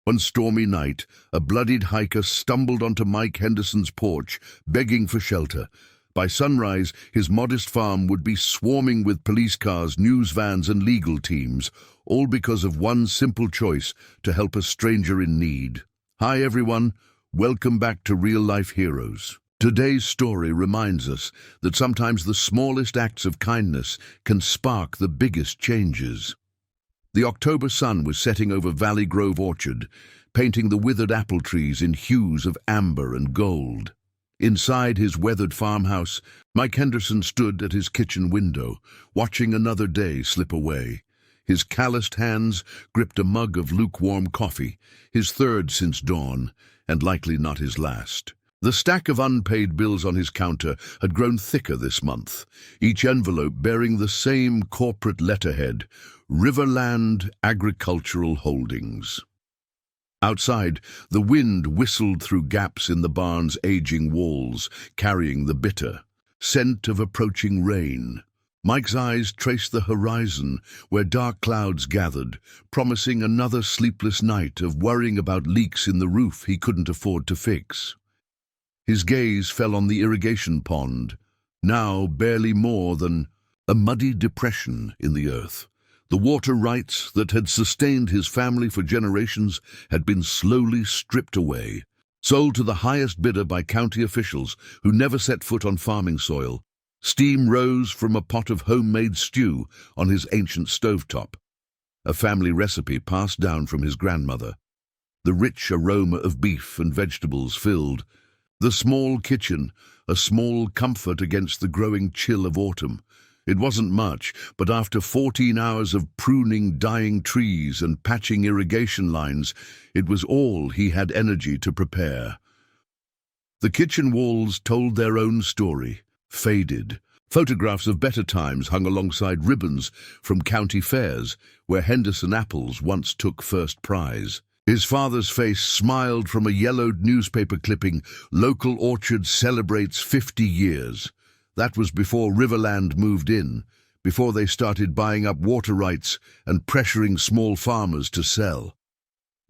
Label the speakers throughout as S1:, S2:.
S1: One stormy night, a bloodied hiker stumbled onto Mike Henderson's porch, begging for shelter. By sunrise, his modest farm would be swarming with police cars, news vans, and legal teams, all because of one simple choice: to help a stranger in need. Hi everyone, welcome back to Real Life Heroes. Today's story reminds us that sometimes the smallest acts of kindness can spark the biggest changes. The October sun was setting over Valley Grove Orchard, painting the withered apple trees in hues of amber and gold. Inside his weathered farmhouse, Mike Henderson stood at his kitchen window, watching another day slip away. His calloused hands gripped a mug of lukewarm coffee, his third since dawn, and likely not his last. The stack of unpaid bills on his counter had grown thicker this month, each envelope bearing the same corporate letterhead: Riverland Agricultural Holdings. Outside, the wind whistled through gaps in the barn's aging walls, carrying the bitter scent of approaching rain. Mike's eyes traced the horizon, where dark clouds gathered, promising another sleepless night of worrying about leaks in the roof he couldn't afford to fix. His gaze fell on the irrigation pond, now barely more than a muddy depression in the earth. The water rights that had sustained his family for generations had been slowly stripped away, sold to the highest bidder by county officials who never set foot on farming soil. Steam rose from a pot of homemade stew on his ancient stovetop, a family recipe passed down from his grandmother. The rich aroma of beef and vegetables filled the small kitchen, a small comfort against the growing chill of autumn. It wasn't much, but after 14 hours of pruning dying trees and patching irrigation lines, it was all he had energy to prepare. The kitchen walls told their own story, faded. Photographs of better times hung alongside ribbons from county fairs, where Henderson apples once took first prize. His father's face smiled from a yellowed newspaper clipping: "Local orchard celebrates 50 years. That was before Riverland moved in, before they started buying up water rights and pressuring small farmers to sell.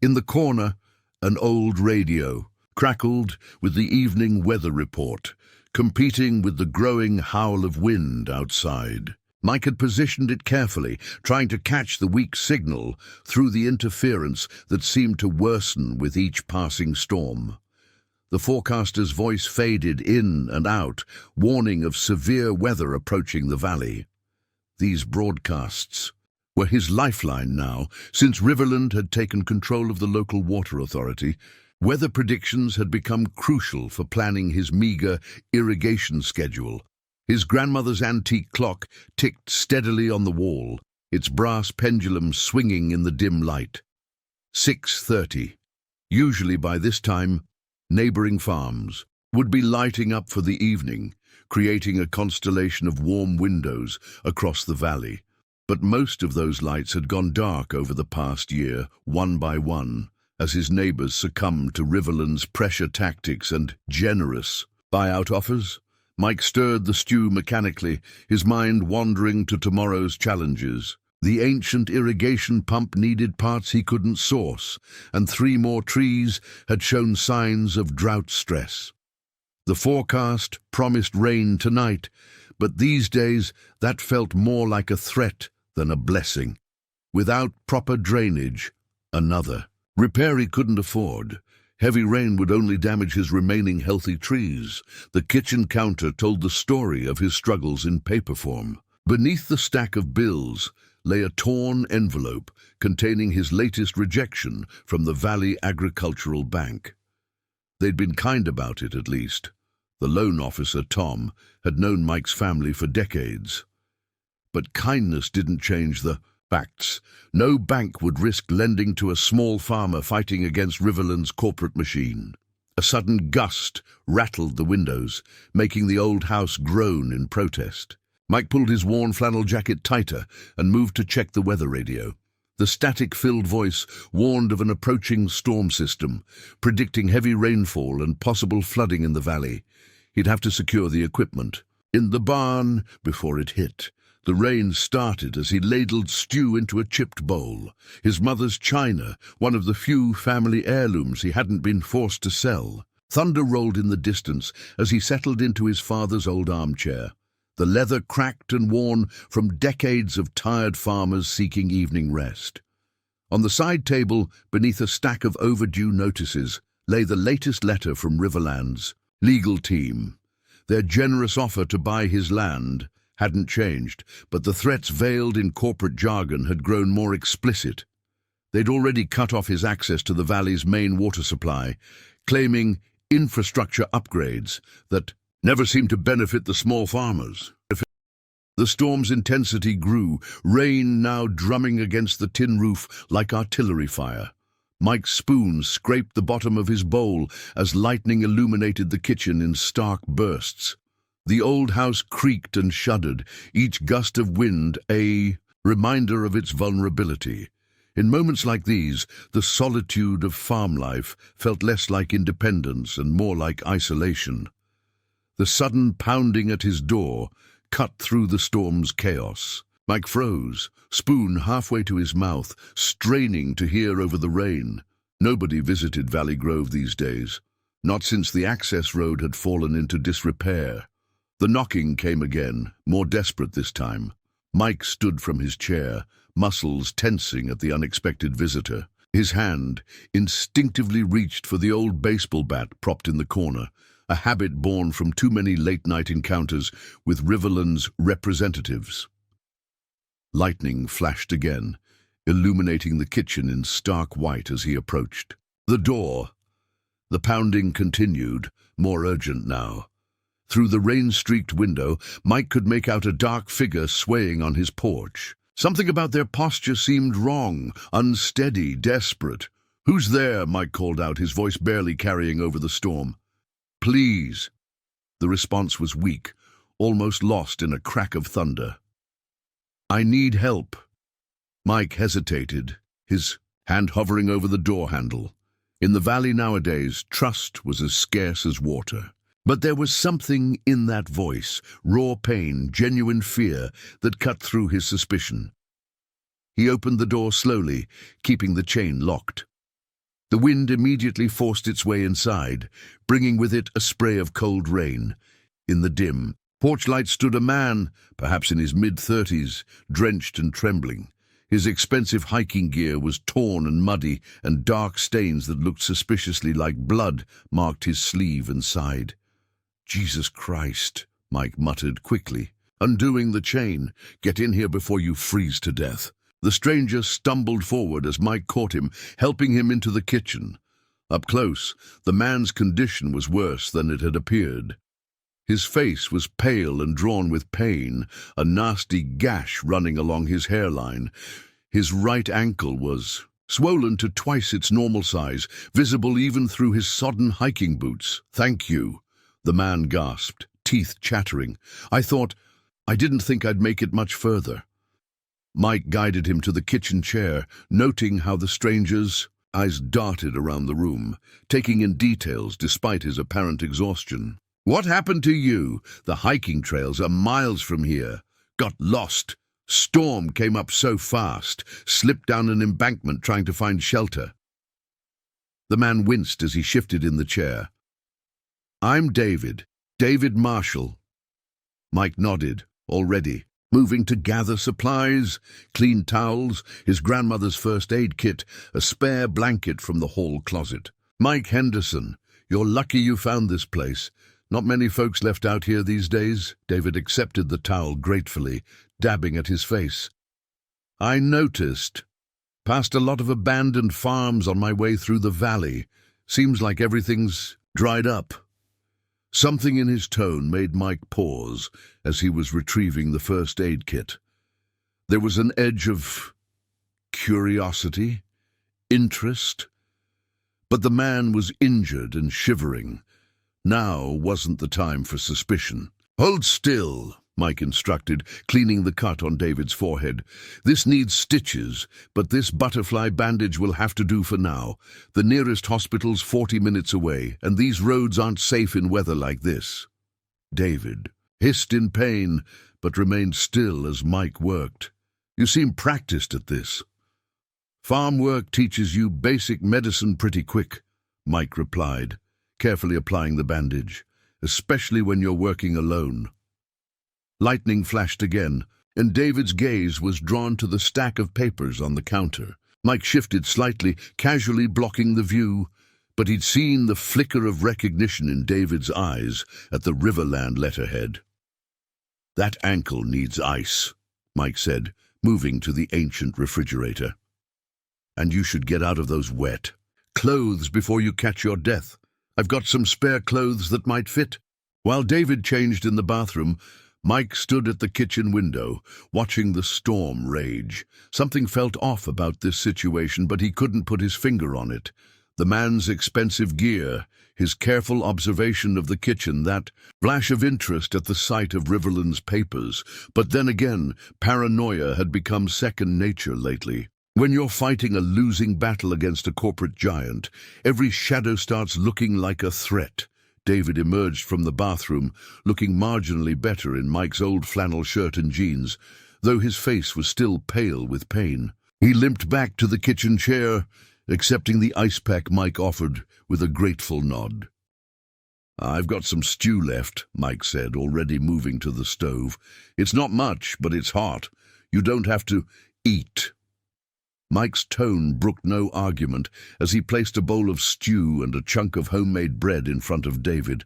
S1: In the corner, an old radio crackled with the evening weather report, competing with the growing howl of wind outside. Mike had positioned it carefully, trying to catch the weak signal through the interference that seemed to worsen with each passing storm. The forecaster's voice faded in and out, warning of severe weather approaching the valley. These broadcasts were his lifeline now, since Riverland had taken control of the local water authority. Weather predictions had become crucial for planning his meager irrigation schedule. His grandmother's antique clock ticked steadily on the wall, its brass pendulum swinging in the dim light. 6:30. Usually by this time, neighboring farms would be lighting up for the evening, creating a constellation of warm windows across the valley. But most of those lights had gone dark over the past year, one by one, as his neighbors succumbed to Riverland's pressure tactics and generous buyout offers. Mike stirred the stew mechanically, his mind wandering to tomorrow's challenges. The ancient irrigation pump needed parts he couldn't source, and 3 more trees had shown signs of drought stress. The forecast promised rain tonight, but these days that felt more like a threat than a blessing. Without proper drainage, another repair he couldn't afford. Heavy rain would only damage his remaining healthy trees. The kitchen counter told the story of his struggles in paper form. Beneath the stack of bills lay a torn envelope containing his latest rejection from the Valley Agricultural Bank. They'd been kind about it, at least. The loan officer, Tom, had known Mike's family for decades. But kindness didn't change the facts. No bank would risk lending to a small farmer fighting against Riverland's corporate machine. A sudden gust rattled the windows, making the old house groan in protest. Mike pulled his worn flannel jacket tighter and moved to check the weather radio. The static-filled voice warned of an approaching storm system, predicting heavy rainfall and possible flooding in the valley. He'd have to secure the equipment in the barn before it hit. The rain started as he ladled stew into a chipped bowl, his mother's china, one of the few family heirlooms he hadn't been forced to sell. Thunder rolled in the distance as he settled into his father's old armchair, the leather cracked and worn from decades of tired farmers seeking evening rest. On the side table, beneath a stack of overdue notices, lay the latest letter from Riverland's legal team. Their generous offer to buy his land hadn't changed, but the threats veiled in corporate jargon had grown more explicit. They'd already cut off his access to the valley's main water supply, claiming infrastructure upgrades that never seemed to benefit the small farmers. The storm's intensity grew, rain now drumming against the tin roof like artillery fire. Mike's spoon scraped the bottom of his bowl as lightning illuminated the kitchen in stark bursts. The old house creaked and shuddered, each gust of wind a reminder of its vulnerability. In moments like these, the solitude of farm life felt less like independence and more like isolation. The sudden pounding at his door cut through the storm's chaos. Mike froze, spoon halfway to his mouth, straining to hear over the rain. Nobody visited Valley Grove these days, not since the access road had fallen into disrepair. The knocking came again, more desperate this time. Mike stood from his chair, muscles tensing at the unexpected visitor. His hand instinctively reached for the old baseball bat propped in the corner, a habit born from too many late-night encounters with Riverland's representatives. Lightning flashed again, illuminating the kitchen in stark white as he approached. The door. The pounding continued, more urgent now. Through the rain-streaked window, Mike could make out a dark figure swaying on his porch. Something about their posture seemed wrong, unsteady, desperate. "Who's there?" Mike called out, his voice barely carrying over the storm. "Please." The response was weak, almost lost in a crack of thunder. "I need help." Mike hesitated, his hand hovering over the door handle. In the valley nowadays, trust was as scarce as water. But there was something in that voice, raw pain, genuine fear, that cut through his suspicion. He opened the door slowly, keeping the chain locked. The wind immediately forced its way inside, bringing with it a spray of cold rain. In the dim porch light stood a man, perhaps in his mid-30s, drenched and trembling. His expensive hiking gear was torn and muddy, and dark stains that looked suspiciously like blood marked his sleeve and side. "Jesus Christ," Mike muttered quickly, undoing the chain. "Get in here before you freeze to death." The stranger stumbled forward as Mike caught him, helping him into the kitchen. Up close, the man's condition was worse than it had appeared. His face was pale and drawn with pain, a nasty gash running along his hairline. His right ankle was swollen to twice its normal size, visible even through his sodden hiking boots. "Thank you," the man gasped, teeth chattering. I didn't think I'd make it much further." Mike guided him to the kitchen chair, noting how the stranger's eyes darted around the room, taking in details despite his apparent exhaustion. "What happened to you? The hiking trails are miles from here. Got lost. Storm came up so fast. Slipped down an embankment trying to find shelter." The man winced as he shifted in the chair. "I'm David Marshall." Mike nodded, already. Moving to gather supplies, clean towels, his grandmother's first aid kit, a spare blanket from the hall closet. "Mike Henderson, you're lucky you found this place. Not many folks left out here these days." David accepted the towel gratefully, dabbing at his face. "I noticed. Passed a lot of abandoned farms on my way through the valley. Seems like everything's dried up." Something in his tone made Mike pause as he was retrieving the first aid kit. There was an edge of curiosity, interest, but the man was injured and shivering. Now wasn't the time for suspicion. "Hold still," Mike instructed, cleaning the cut on David's forehead. "This needs stitches, but this butterfly bandage will have to do for now. The nearest hospital's 40 minutes away, and these roads aren't safe in weather like this." David hissed in pain, but remained still as Mike worked. "You seem practiced at this." "Farm work teaches you basic medicine pretty quick," Mike replied, carefully applying the bandage, "especially when you're working alone." Lightning flashed again, and David's gaze was drawn to the stack of papers on the counter. Mike shifted slightly, casually blocking the view, but he'd seen the flicker of recognition in David's eyes at the Riverland letterhead. "That ankle needs ice," Mike said, moving to the ancient refrigerator. "And you should get out of those wet clothes before you catch your death. I've got some spare clothes that might fit." While David changed in the bathroom, Mike stood at the kitchen window, watching the storm rage. Something felt off about this situation, but he couldn't put his finger on it. The man's expensive gear, his careful observation of the kitchen, that flash of interest at the sight of Riverland's papers. But then again, paranoia had become second nature lately. When you're fighting a losing battle against a corporate giant, every shadow starts looking like a threat. David emerged from the bathroom, looking marginally better in Mike's old flannel shirt and jeans, though his face was still pale with pain. He limped back to the kitchen chair, accepting the ice pack Mike offered with a grateful nod. "I've got some stew left," Mike said, already moving to the stove. "It's not much, but it's hot. You don't have to eat." Mike's tone brooked no argument as he placed a bowl of stew and a chunk of homemade bread in front of David.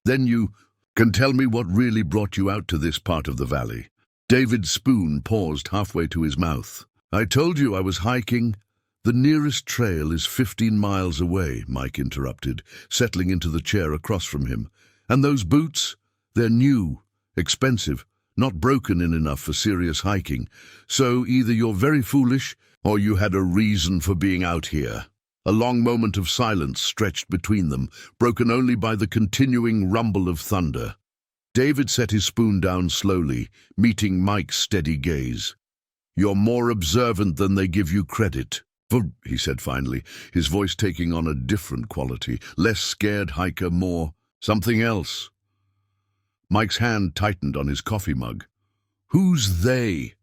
S1: "Then you can tell me what really brought you out to this part of the valley." David's spoon paused halfway to his mouth. "I told you I was hiking." "The nearest trail is 15 miles away," Mike interrupted, settling into the chair across from him. "And those boots? They're new, expensive, not broken in enough for serious hiking. So either you're very foolish or you had a reason for being out here." A long moment of silence stretched between them, broken only by the continuing rumble of thunder. David set his spoon down slowly, meeting Mike's steady gaze. "You're more observant than they give you credit for," he said finally, his voice taking on a different quality. "Less scared hiker, more something else." Mike's hand tightened on his coffee mug. "Who's they?"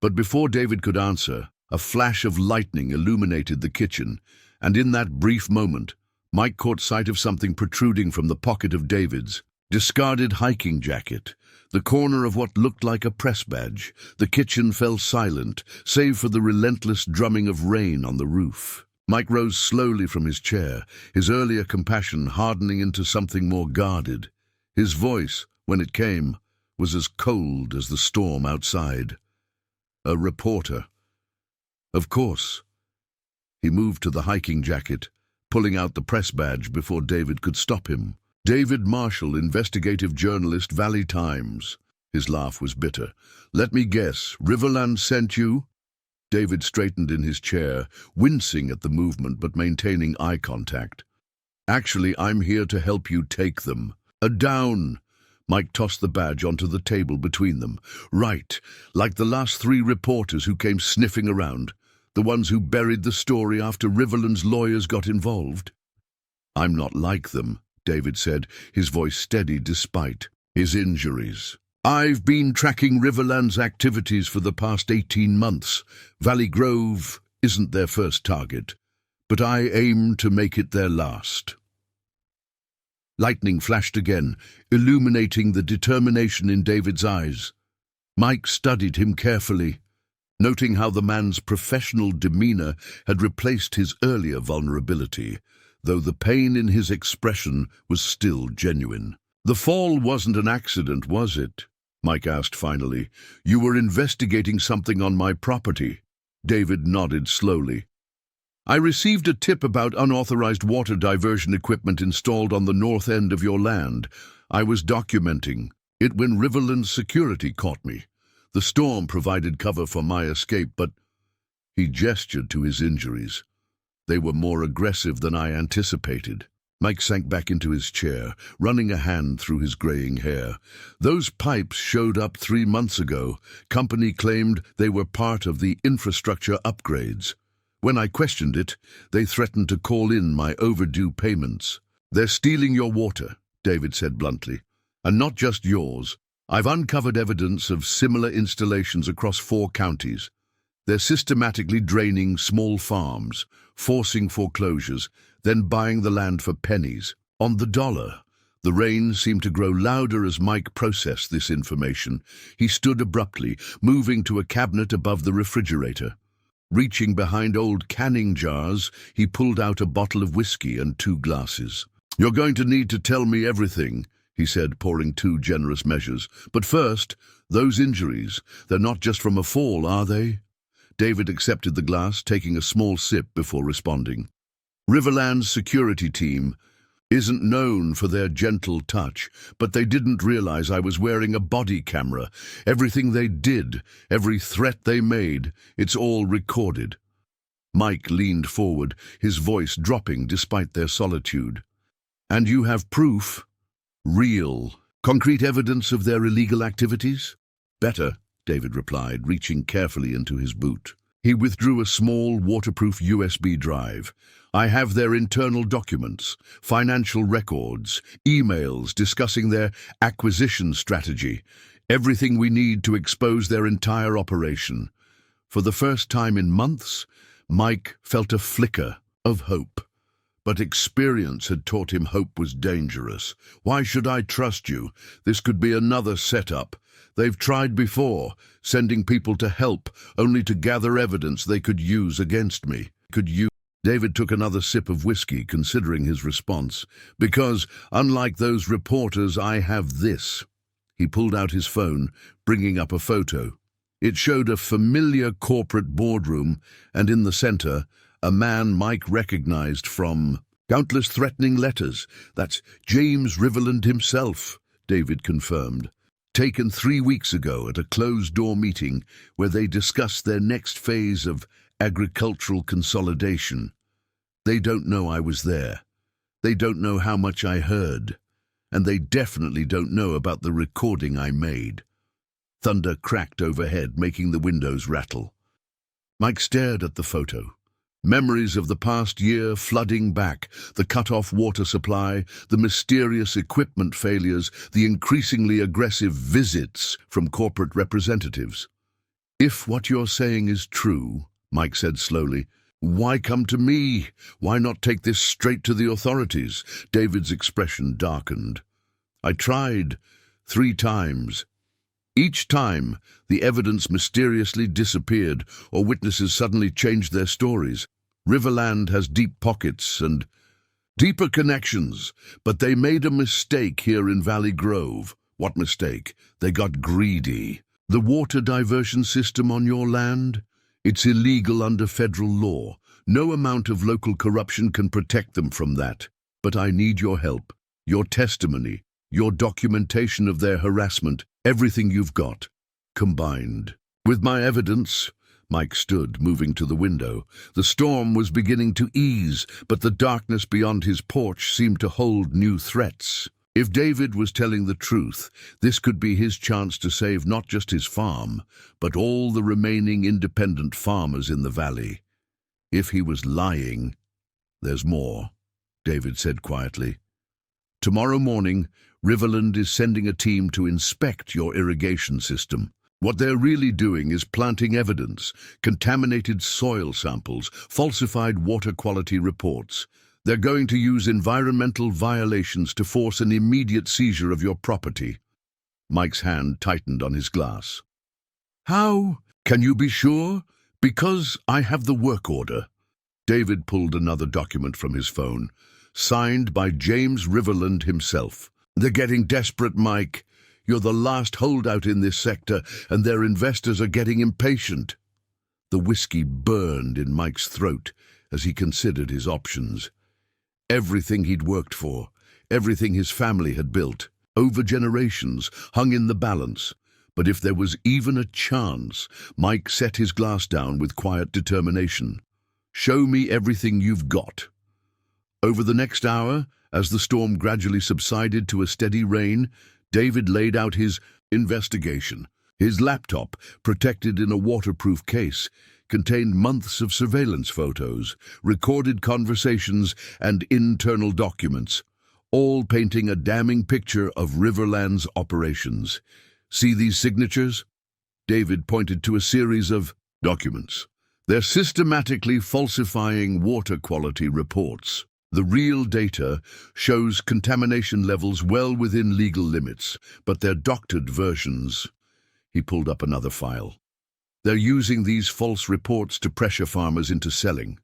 S1: But before David could answer, a flash of lightning illuminated the kitchen, and in that brief moment, Mike caught sight of something protruding from the pocket of David's discarded hiking jacket, the corner of what looked like a press badge. The kitchen fell silent, save for the relentless drumming of rain on the roof. Mike rose slowly from his chair, his earlier compassion hardening into something more guarded. His voice, when it came, was as cold as the storm outside. "A reporter." "Of course." He moved to the hiking jacket, pulling out the press badge before David could stop him. "David Marshall, investigative journalist, Valley Times." His laugh was bitter. "Let me guess, Riverland sent you?" David straightened in his chair, wincing at the movement but maintaining eye contact. "Actually, I'm here to help you take them." Down." Mike tossed the badge onto the table between them. "Right, like the last 3 reporters who came sniffing around, the ones who buried the story after Riverland's lawyers got involved." "I'm not like them," David said, his voice steady despite his injuries. "I've been tracking Riverland's activities for the past 18 months. Valley Grove isn't their first target, but I aim to make it their last." Lightning flashed again, illuminating the determination in David's eyes. Mike studied him carefully, noting how the man's professional demeanor had replaced his earlier vulnerability, though the pain in his expression was still genuine. "The fall wasn't an accident, was it?" Mike asked finally. "You were investigating something on my property." David nodded slowly. "I received a tip about unauthorized water diversion equipment installed on the north end of your land. I was documenting it when Riverland's security caught me. The storm provided cover for my escape, but—" He gestured to his injuries. "They were more aggressive than I anticipated." Mike sank back into his chair, running a hand through his graying hair. "Those pipes showed up 3 months ago. Company claimed they were part of the infrastructure upgrades. When I questioned it, they threatened to call in my overdue payments." "They're stealing your water," David said bluntly. "And not just yours. I've uncovered evidence of similar installations across 4 counties. They're systematically draining small farms, forcing foreclosures, then buying the land for pennies. On the dollar. The rain seemed to grow louder as Mike processed this information. He stood abruptly, moving to a cabinet above the refrigerator. Reaching behind old canning jars, he pulled out a bottle of whiskey and 2 glasses. "You're going to need to tell me everything," he said, pouring 2 generous measures. "But first, those injuries, they're not just from a fall, are they?" David accepted the glass, taking a small sip before responding. Riverland's security team isn't known for their gentle touch, but they didn't realize I was wearing a body camera. Everything they did, every threat they made, it's all recorded. Mike leaned forward, his voice dropping despite their solitude. "And you have proof? Real, concrete evidence of their illegal activities?" "Better," David replied, reaching carefully into his boot. He withdrew a small, waterproof USB drive. "I have their internal documents, financial records, emails discussing their acquisition strategy, everything we need to expose their entire operation." For the first time in months, Mike felt a flicker of hope. But experience had taught him hope was dangerous. "Why should I trust you? This could be another setup. They've tried before, sending people to help, only to gather evidence they could use against me. David took another sip of whiskey, considering his response. "Because, unlike those reporters, I have this." He pulled out his phone, bringing up a photo. It showed a familiar corporate boardroom, and in the center, a man Mike recognized from countless threatening letters. "That's James Riverland himself," David confirmed. "Taken 3 weeks ago at a closed-door meeting where they discussed their next phase of agricultural consolidation. They don't know I was there. They don't know how much I heard. And they definitely don't know about the recording I made." Thunder cracked overhead, making the windows rattle. Mike stared at the photo. Memories of the past year flooding back, the cut-off water supply, the mysterious equipment failures, the increasingly aggressive visits from corporate representatives. "If what you're saying is true," Mike said slowly, "why come to me? Why not take this straight to the authorities?" David's expression darkened. "I tried 3 times. Each time, the evidence mysteriously disappeared, or witnesses suddenly changed their stories. Riverland has deep pockets and deeper connections, but they made a mistake here in Valley Grove." "What mistake?" "They got greedy. The water diversion system on your land? It's illegal under federal law. No amount of local corruption can protect them from that. But I need your help, your testimony, your documentation of their harassment, everything you've got, combined." "With my evidence?" Mike stood, moving to the window. The storm was beginning to ease, but the darkness beyond his porch seemed to hold new threats. If David was telling the truth, this could be his chance to save not just his farm, but all the remaining independent farmers in the valley. If he was lying, "There's more," David said quietly. "Tomorrow morning, Riverland is sending a team to inspect your irrigation system. What they're really doing is planting evidence, contaminated soil samples, falsified water quality reports. They're going to use environmental violations to force an immediate seizure of your property." Mike's hand tightened on his glass. "How? Can you be sure?" "Because I have the work order." David pulled another document from his phone, signed by James Riverland himself. "They're getting desperate, Mike. You're the last holdout in this sector, and their investors are getting impatient." The whiskey burned in Mike's throat as he considered his options. Everything he'd worked for, everything his family had built, over generations, hung in the balance. But if there was even a chance, Mike set his glass down with quiet determination. "Show me everything you've got." Over the next hour, as the storm gradually subsided to a steady rain, David laid out his investigation. His laptop, protected in a waterproof case, contained months of surveillance photos, recorded conversations, and internal documents, all painting a damning picture of Riverland's operations. See these signatures? David pointed to a series of documents. They're systematically falsifying water quality reports. The real data shows contamination levels well within legal limits, but they're doctored versions. He pulled up another file. They're using these false reports to pressure farmers into selling.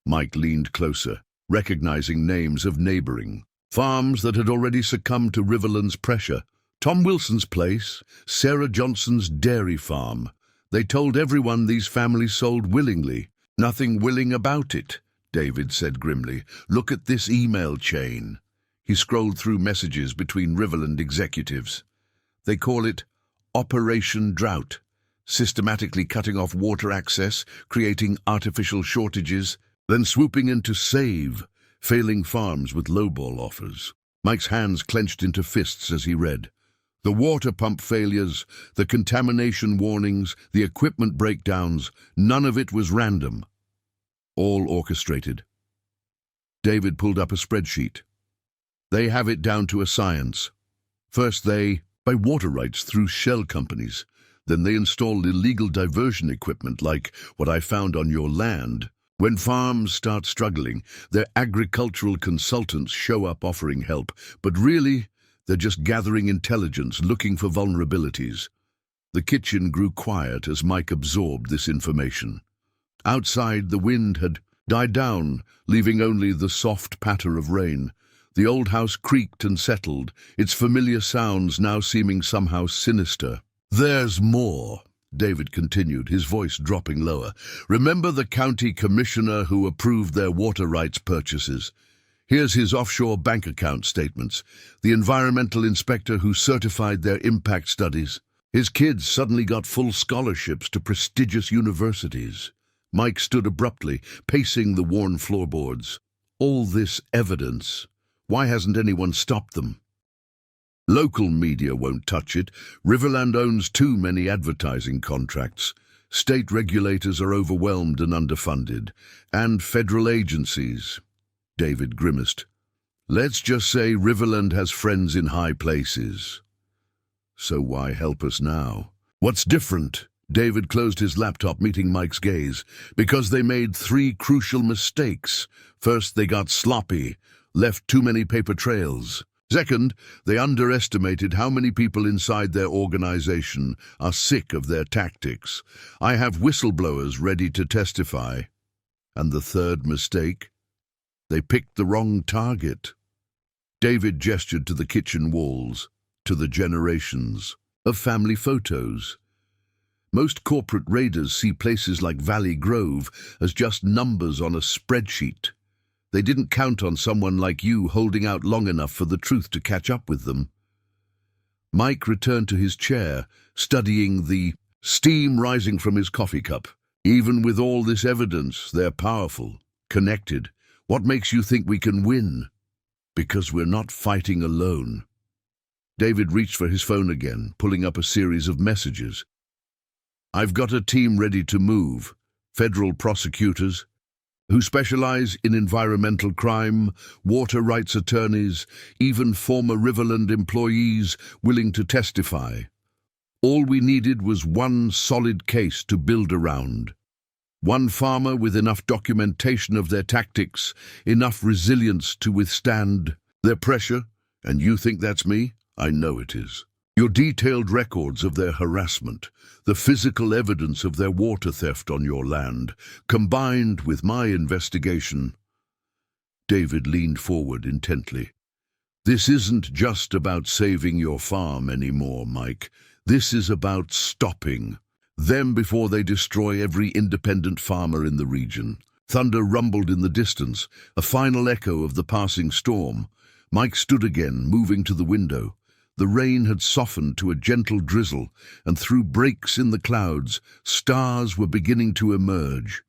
S1: Mike leaned closer, recognizing names of neighboring farms that had already succumbed to Riverland's pressure. Tom Wilson's place, Sarah Johnson's dairy farm. They told everyone these families sold willingly. Nothing willing about it, David said grimly. Look at this email chain. He scrolled through messages between Riverland executives. They call it Operation Drought, systematically cutting off water access, creating artificial shortages, then swooping in to save failing farms with lowball offers. Mike's hands clenched into fists as he read. The water pump failures, the contamination warnings, the equipment breakdowns, none of it was random. All orchestrated. David pulled up a spreadsheet. They have it down to a science. First they buy water rights through shell companies. Then they install illegal diversion equipment like what I found on your land. When farms start struggling, their agricultural consultants show up offering help, but really, they're just gathering intelligence, looking for vulnerabilities. The kitchen grew quiet as Mike absorbed this information. Outside, the wind had died down, leaving only the soft patter of rain. The old house creaked and settled, its familiar sounds now seeming somehow sinister. There's more, David continued, his voice dropping lower. Remember the county commissioner who approved their water rights purchases? Here's his offshore bank account statements. The environmental inspector who certified their impact studies. His kids suddenly got full scholarships to prestigious universities. Mike stood abruptly, pacing the worn floorboards. All this evidence. Why hasn't anyone stopped them? Local media won't touch it. Riverland owns too many advertising contracts. State regulators are overwhelmed and underfunded. And federal agencies. David grimaced. Let's just say Riverland has friends in high places. So why help us now? What's different? David closed his laptop, meeting Mike's gaze. Because they made 3 crucial mistakes. First, they got sloppy, left too many paper trails. Second, they underestimated how many people inside their organization are sick of their tactics. I have whistleblowers ready to testify. And the third mistake? They picked the wrong target. David gestured to the kitchen walls, to the generations of family photos. Most corporate raiders see places like Valley Grove as just numbers on a spreadsheet. They didn't count on someone like you holding out long enough for the truth to catch up with them. Mike returned to his chair, studying the steam rising from his coffee cup. Even with all this evidence, they're powerful, connected. What makes you think we can win? Because we're not fighting alone. David reached for his phone again, pulling up a series of messages. I've got a team ready to move. Federal prosecutors who specialize in environmental crime, water rights attorneys, even former Riverland employees willing to testify. All we needed was one solid case to build around. One farmer with enough documentation of their tactics, enough resilience to withstand their pressure. And you think that's me? I know it is. Your detailed records of their harassment, the physical evidence of their water theft on your land, combined with my investigation. David leaned forward intently. This isn't just about saving your farm anymore, Mike. This is about stopping them before they destroy every independent farmer in the region. Thunder rumbled in the distance, a final echo of the passing storm. Mike stood again, moving to the window. The rain had softened to a gentle drizzle, and through breaks in the clouds, stars were beginning to emerge.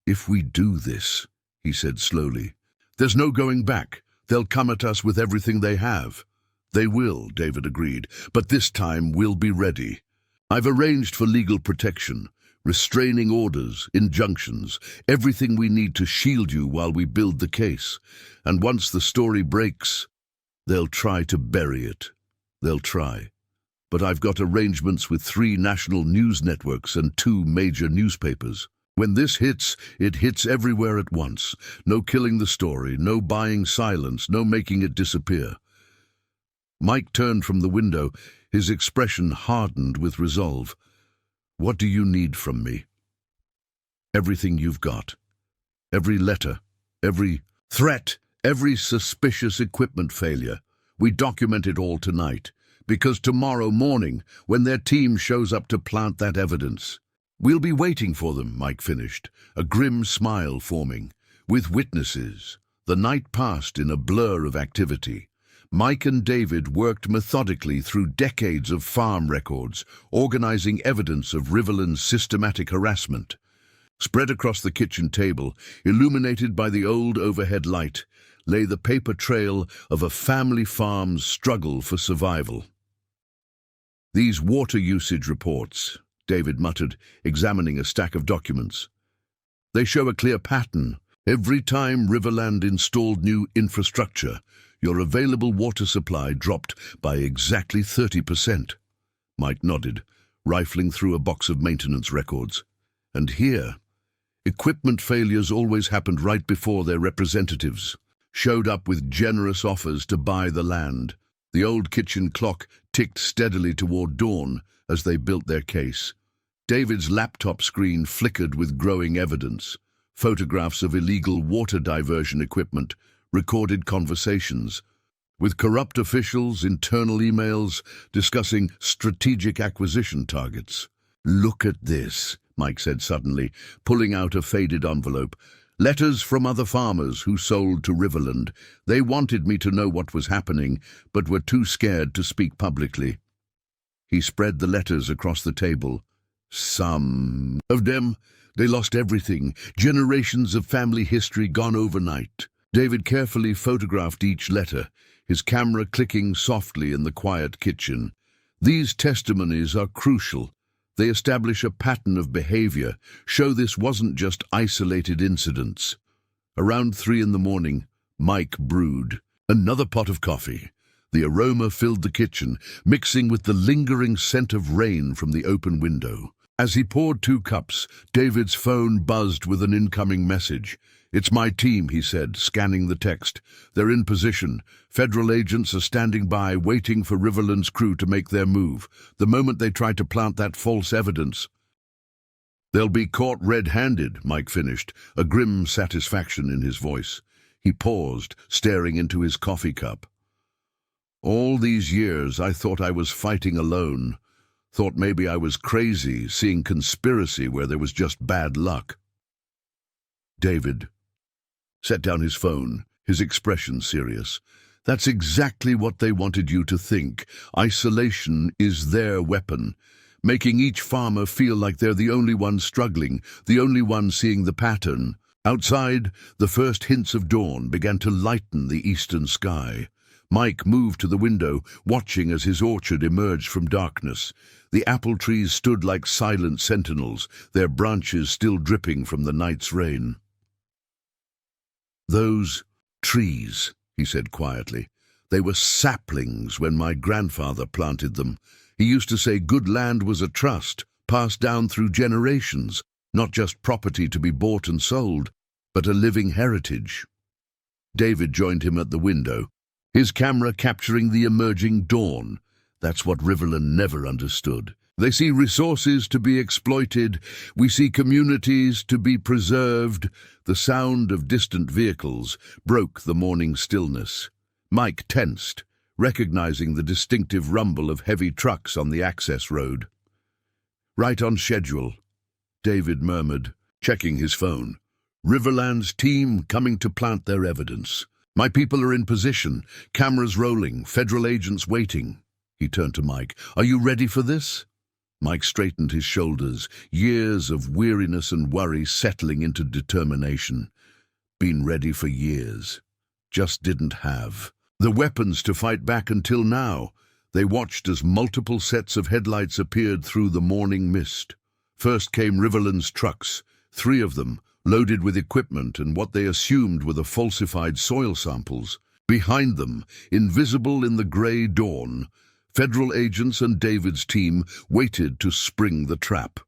S1: If we do this, he said slowly, there's no going back. They'll come at us with everything they have. They will, David agreed, but this time we'll be ready. I've arranged for legal protection, restraining orders, injunctions, everything we need to shield you while we build the case. And once the story breaks, they'll try to bury it. They'll try, but I've got arrangements with 3 national news networks and 2 major newspapers. When this hits, it hits everywhere at once. No killing the story, no buying silence, no making it disappear." Mike turned from the window, his expression hardened with resolve. "What do you need from me?" "Everything you've got. Every letter, every threat, every suspicious equipment failure. We document it all tonight, because tomorrow morning, when their team shows up to plant that evidence, we'll be waiting for them," Mike finished, a grim smile forming. With witnesses, the night passed in a blur of activity. Mike and David worked methodically through decades of farm records, organizing evidence of Riverland's systematic harassment. Spread across the kitchen table, illuminated by the old overhead light, lay the paper trail of a family farm's struggle for survival. "These water usage reports," David muttered, examining a stack of documents. "They show a clear pattern. Every time Riverland installed new infrastructure, your available water supply dropped by exactly 30%. Mike nodded, rifling through a box of maintenance records. "And here, equipment failures always happened right before their representatives showed up with generous offers to buy the land. The old kitchen clock ticked steadily toward dawn as they built their case. David's laptop screen flickered with growing evidence, photographs of illegal water diversion equipment, recorded conversations with corrupt officials, internal emails discussing strategic acquisition targets. "Look at this," Mike said suddenly, pulling out a faded envelope. "Letters from other farmers who sold to Riverland. They wanted me to know what was happening, but were too scared to speak publicly." He spread the letters across the table. "Some of them, they lost everything, generations of family history gone overnight." David carefully photographed each letter, his camera clicking softly in the quiet kitchen. "These testimonies are crucial. They establish a pattern of behavior, show this wasn't just isolated incidents." Around 3 in the morning, Mike brewed another pot of coffee. The aroma filled the kitchen, mixing with the lingering scent of rain from the open window. As he poured 2 cups, David's phone buzzed with an incoming message. "It's my team," he said, scanning the text. "They're in position. Federal agents are standing by, waiting for Riverland's crew to make their move. The moment they try to plant that false evidence, they'll be caught red-handed," Mike finished, a grim satisfaction in his voice. He paused, staring into his coffee cup. "All these years I thought I was fighting alone. Thought maybe I was crazy, seeing conspiracy where there was just bad luck." David set down his phone, his expression serious. "That's exactly what they wanted you to think. Isolation is their weapon, making each farmer feel like they're the only one struggling, the only one seeing the pattern." Outside, the first hints of dawn began to lighten the eastern sky. Mike moved to the window, watching as his orchard emerged from darkness. The apple trees stood like silent sentinels, their branches still dripping from the night's rain. "Those trees," he said quietly, "they were saplings when my grandfather planted them. He used to say good land was a trust, passed down through generations, not just property to be bought and sold, but a living heritage." David joined him at the window, his camera capturing the emerging dawn. That's what Riverland never understood. They see resources to be exploited. We see communities to be preserved. The sound of distant vehicles broke the morning stillness. Mike tensed, recognizing the distinctive rumble of heavy trucks on the access road. "Right on schedule," David murmured, checking his phone. "Riverland's team coming to plant their evidence. My people are in position, cameras rolling, federal agents waiting." He turned to Mike. "Are you ready for this?" Mike straightened his shoulders, years of weariness and worry settling into determination. Been ready for years. Just didn't have the weapons to fight back until now. They watched as multiple sets of headlights appeared through the morning mist. First came Riverland's trucks, 3 of them, loaded with equipment and what they assumed were the falsified soil samples. Behind them, invisible in the grey dawn, Federal agents and David's team waited to spring the trap.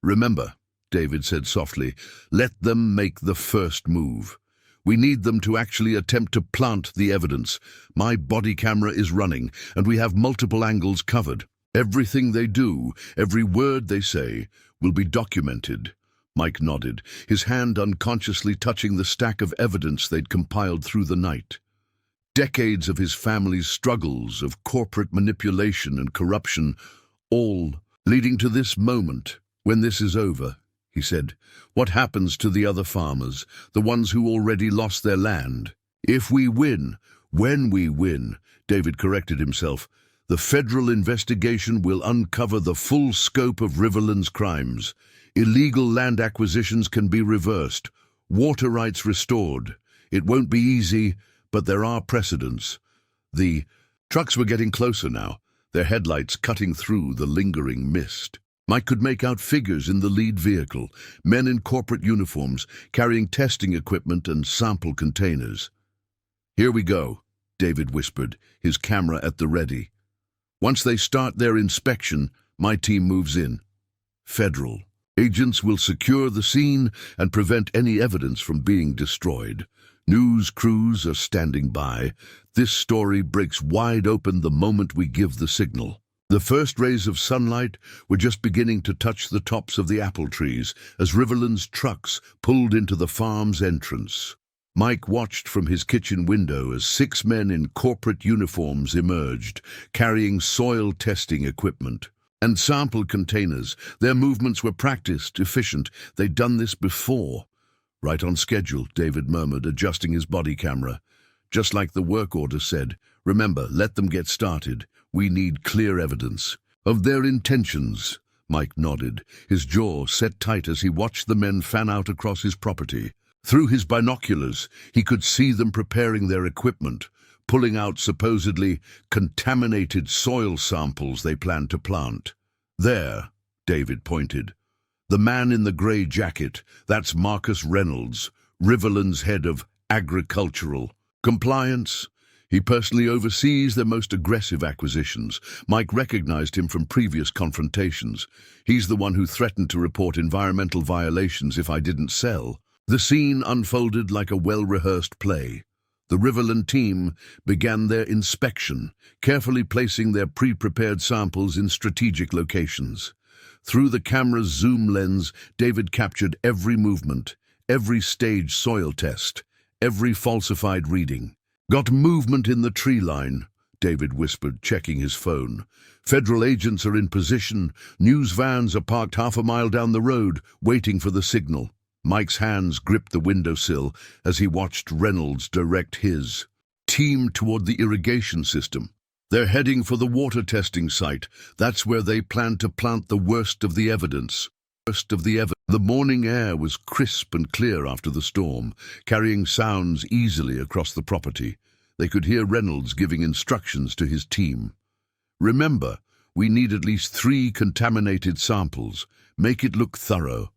S1: "Remember," David said softly, "let them make the first move. We need them to actually attempt to plant the evidence. My body camera is running, and we have multiple angles covered. Everything they do, every word they say, will be documented." Mike nodded, his hand unconsciously touching the stack of evidence they'd compiled through the night. Decades of his family's struggles, of corporate manipulation and corruption, all leading to this moment. "When this is over," he said, "what happens to the other farmers, the ones who already lost their land? If we win, when we win," David corrected himself, "the federal investigation will uncover the full scope of Riverland's crimes. Illegal land acquisitions can be reversed, water rights restored. It won't be easy, but there are precedents." The trucks were getting closer now, their headlights cutting through the lingering mist. Mike could make out figures in the lead vehicle, men in corporate uniforms, carrying testing equipment and sample containers. "Here we go," David whispered, his camera at the ready. "Once they start their inspection, my team moves in. Federal agents will secure the scene and prevent any evidence from being destroyed. News crews are standing by. This story breaks wide open the moment we give the signal." The first rays of sunlight were just beginning to touch the tops of the apple trees as Riverland's trucks pulled into the farm's entrance. Mike watched from his kitchen window as 6 men in corporate uniforms emerged, carrying soil testing equipment and sample containers. Their movements were practiced, efficient. They'd done this before. "Right on schedule," David murmured, adjusting his body camera. "Just like the work order said. Remember, let them get started. We need clear evidence of their intentions." Mike nodded, his jaw set tight as he watched the men fan out across his property. Through his binoculars, he could see them preparing their equipment, pulling out supposedly contaminated soil samples they planned to plant. "There," David pointed. "The man in the grey jacket, that's Marcus Reynolds, Riverland's head of agricultural compliance. He personally oversees their most aggressive acquisitions." Mike recognized him from previous confrontations. "He's the one who threatened to report environmental violations if I didn't sell." The scene unfolded like a well-rehearsed play. The Riverland team began their inspection, carefully placing their pre-prepared samples in strategic locations. Through the camera's zoom lens, David captured every movement, every staged soil test, every falsified reading. "Got movement in the tree line," David whispered, checking his phone. "Federal agents are in position. News vans are parked half a mile down the road, waiting for the signal." Mike's hands gripped the windowsill as he watched Reynolds direct his team toward the irrigation system. "They're heading for the water testing site. That's where they plan to plant the worst of the evidence." The morning air was crisp and clear after the storm, carrying sounds easily across the property. They could hear Reynolds giving instructions to his team. "Remember, we need at least 3 contaminated samples. Make it look thorough.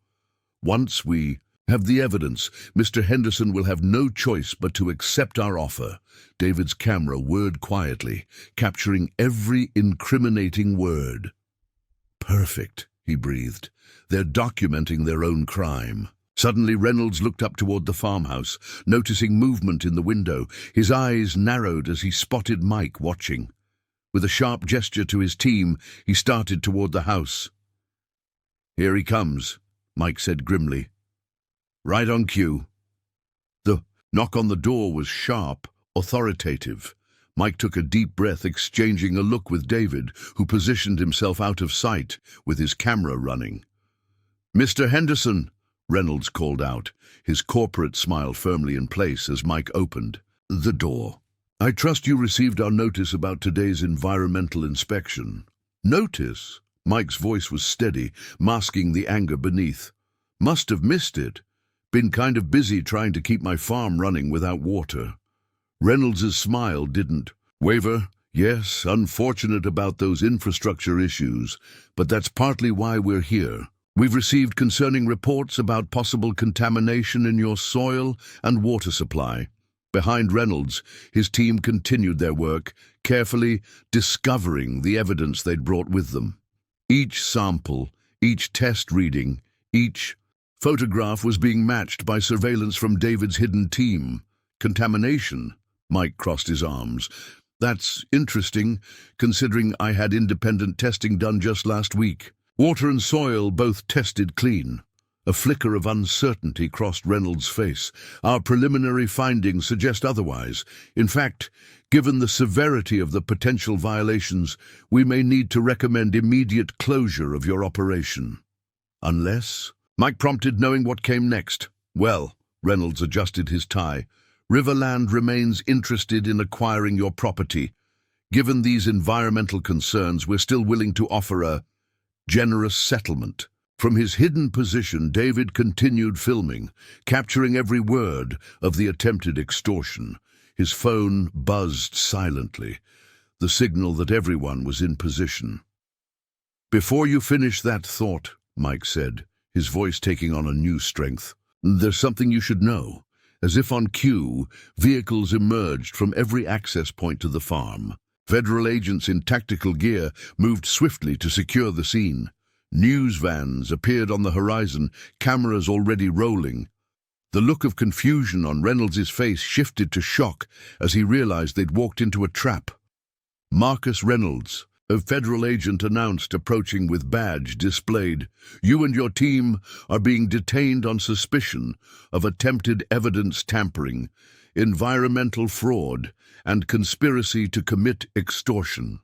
S1: Once we have the evidence, Mr. Henderson will have no choice but to accept our offer." David's camera whirred quietly, capturing every incriminating word. "Perfect," he breathed. "They're documenting their own crime." Suddenly Reynolds looked up toward the farmhouse, noticing movement in the window. His eyes narrowed as he spotted Mike watching. With a sharp gesture to his team, he started toward the house. "Here he comes," Mike said grimly. "Right on cue." The knock on the door was sharp, authoritative. Mike took a deep breath, exchanging a look with David, who positioned himself out of sight with his camera running. "Mr. Henderson," Reynolds called out, his corporate smile firmly in place as Mike opened the door. "I trust you received our notice about today's environmental inspection." "Notice?" Mike's voice was steady, masking the anger beneath. "Must have missed it. Been kind of busy trying to keep my farm running without water." Reynolds' smile didn't waver. "Yes, unfortunate about those infrastructure issues, but that's partly why we're here. We've received concerning reports about possible contamination in your soil and water supply. Behind Reynolds, his team continued their work, carefully discovering the evidence they'd brought with them. Each sample, each test reading, each photograph was being matched by surveillance from David's hidden team. Contamination? Mike crossed his arms. That's interesting, considering I had independent testing done just last week. Water and soil both tested clean. A flicker of uncertainty crossed Reynolds' face. Our preliminary findings suggest otherwise. In fact, given the severity of the potential violations, we may need to recommend immediate closure of your operation. Unless? Mike prompted, knowing what came next. Well, Reynolds adjusted his tie. Riverland remains interested in acquiring your property. Given these environmental concerns, we're still willing to offer a generous settlement. From his hidden position, David continued filming, capturing every word of the attempted extortion. His phone buzzed silently, the signal that everyone was in position. "Before you finish that thought," Mike said, his voice taking on a new strength, "there's something you should know." As if on cue, vehicles emerged from every access point to the farm. Federal agents in tactical gear moved swiftly to secure the scene. News vans appeared on the horizon, cameras already rolling. The look of confusion on Reynolds' face shifted to shock as he realized they'd walked into a trap. "Marcus Reynolds," a federal agent announced, approaching with badge displayed. "You and your team are being detained on suspicion of attempted evidence tampering, environmental fraud, and conspiracy to commit extortion."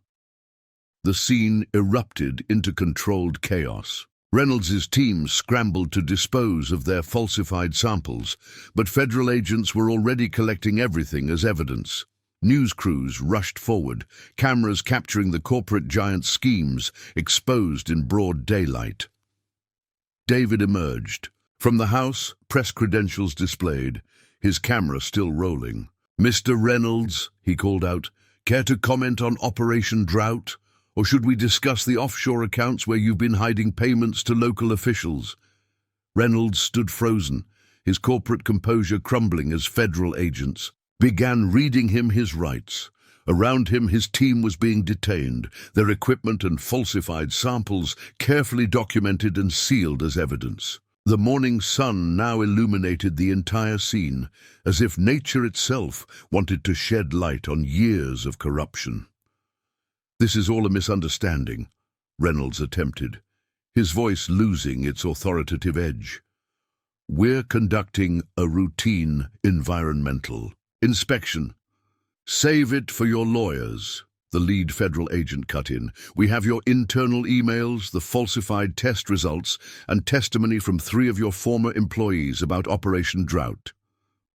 S1: The scene erupted into controlled chaos. Reynolds' team scrambled to dispose of their falsified samples, but federal agents were already collecting everything as evidence. News crews rushed forward, cameras capturing the corporate giant's schemes exposed in broad daylight. David emerged. From the house, press credentials displayed, his camera still rolling. "Mr. Reynolds," he called out, "care to comment on Operation Drought? Or should we discuss the offshore accounts where you've been hiding payments to local officials?" Reynolds stood frozen, his corporate composure crumbling as federal agents began reading him his rights. Around him, his team was being detained, their equipment and falsified samples carefully documented and sealed as evidence. The morning sun now illuminated the entire scene, as if nature itself wanted to shed light on years of corruption. "This is all a misunderstanding," Reynolds attempted, his voice losing its authoritative edge. "We're conducting a routine environmental inspection." "Save it for your lawyers," the lead federal agent cut in. "We have your internal emails, the falsified test results, and testimony from 3 of your former employees about Operation Drought."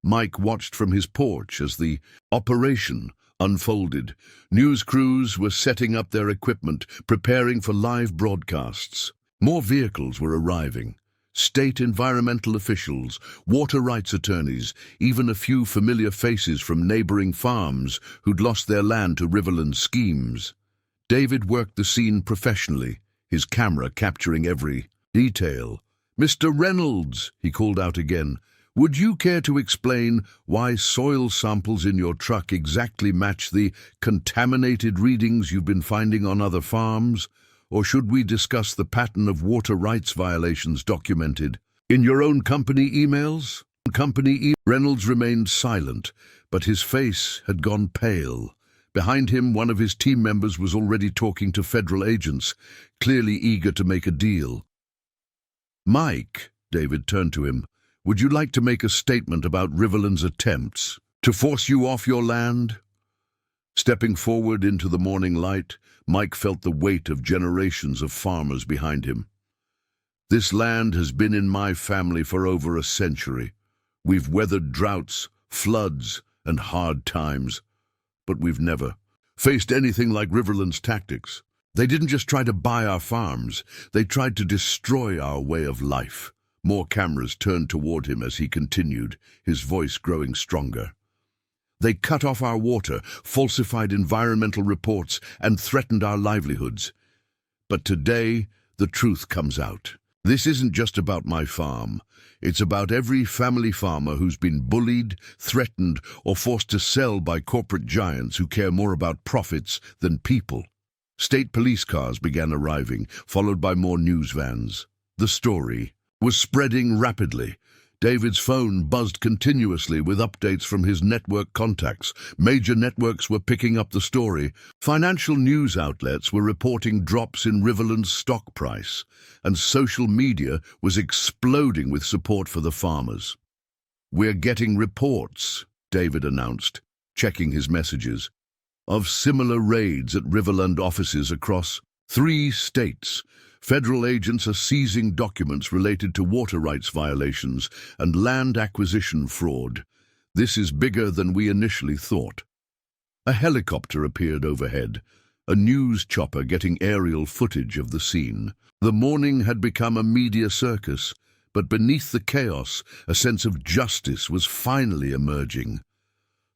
S1: Mike watched from his porch as the operation unfolded. News crews were setting up their equipment, preparing for live broadcasts. More vehicles were arriving. State environmental officials, water rights attorneys, even a few familiar faces from neighboring farms who'd lost their land to Riverland schemes. David worked the scene professionally, his camera capturing every detail. "Mr. Reynolds," he called out again, "would you care to explain why soil samples in your truck exactly match the contaminated readings you've been finding on other farms? Or should we discuss the pattern of water rights violations documented in your own company emails?" Reynolds remained silent, but his face had gone pale. Behind him, one of his team members was already talking to federal agents, clearly eager to make a deal. "Mike," David turned to him, "would you like to make a statement about Riverland's attempts to force you off your land?" Stepping forward into the morning light, Mike felt the weight of generations of farmers behind him. "This land has been in my family for over a century. We've weathered droughts, floods, and hard times, but we've never faced anything like Riverland's tactics. They didn't just try to buy our farms, they tried to destroy our way of life." More cameras turned toward him as he continued, his voice growing stronger. "They cut off our water, falsified environmental reports, and threatened our livelihoods. But today, the truth comes out. This isn't just about my farm. It's about every family farmer who's been bullied, threatened, or forced to sell by corporate giants who care more about profits than people. State police cars began arriving, followed by more news vans. The story was spreading rapidly. David's phone buzzed continuously with updates from his network contacts. Major networks were picking up the story. Financial news outlets were reporting drops in Riverland's stock price, and social media was exploding with support for the farmers. "We're getting reports," David announced, checking his messages, "of similar raids at Riverland offices across 3 states. Federal agents are seizing documents related to water rights violations and land acquisition fraud. This is bigger than we initially thought." A helicopter appeared overhead, a news chopper getting aerial footage of the scene. The morning had become a media circus, but beneath the chaos, a sense of justice was finally emerging.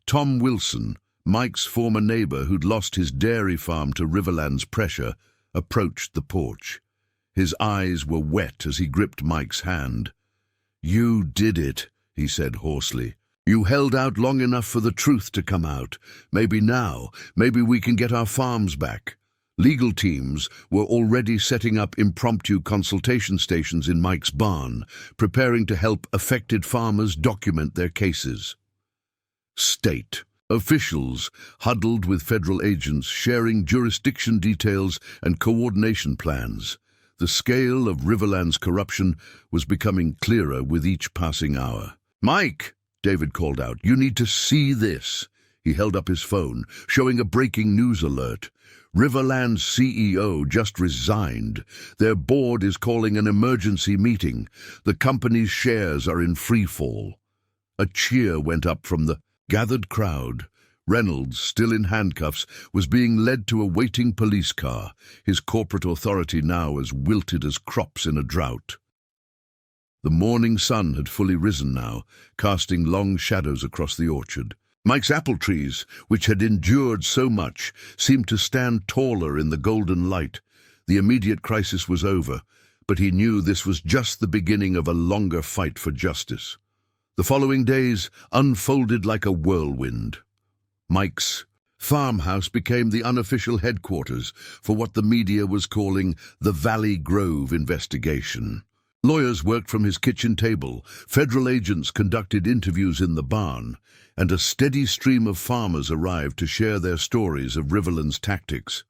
S1: Tom Wilson, Mike's former neighbor who'd lost his dairy farm to Riverland's pressure, approached the porch. His eyes were wet as he gripped Mike's hand. "You did it," he said hoarsely. "You held out long enough for the truth to come out. Maybe we can get our farms back." Legal teams were already setting up impromptu consultation stations in Mike's barn, preparing to help affected farmers document their cases. State officials huddled with federal agents, sharing jurisdiction details and coordination plans. The scale of Riverland's corruption was becoming clearer with each passing hour. "Mike," David called out, "you need to see this." He held up his phone, showing a breaking news alert. Riverland's CEO just resigned. Their board is calling an emergency meeting. The company's shares are in free fall. A cheer went up from the gathered crowd. Reynolds, still in handcuffs, was being led to a waiting police car, his corporate authority now as wilted as crops in a drought. The morning sun had fully risen now, casting long shadows across the orchard. Mike's apple trees, which had endured so much, seemed to stand taller in the golden light. The immediate crisis was over, but he knew this was just the beginning of a longer fight for justice. The following days unfolded like a whirlwind. Mike's farmhouse became the unofficial headquarters for what the media was calling the Valley Grove investigation. Lawyers worked from his kitchen table, federal agents conducted interviews in the barn, and a steady stream of farmers arrived to share their stories of Riverland's tactics.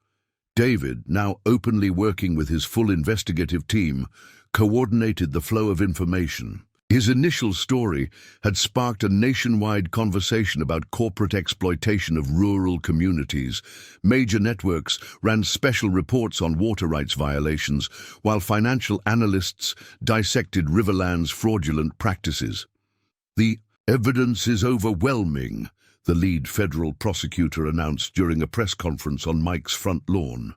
S1: David, now openly working with his full investigative team, coordinated the flow of information. His initial story had sparked a nationwide conversation about corporate exploitation of rural communities. Major networks ran special reports on water rights violations, while financial analysts dissected Riverland's fraudulent practices. "The evidence is overwhelming," the lead federal prosecutor announced during a press conference on Mike's front lawn.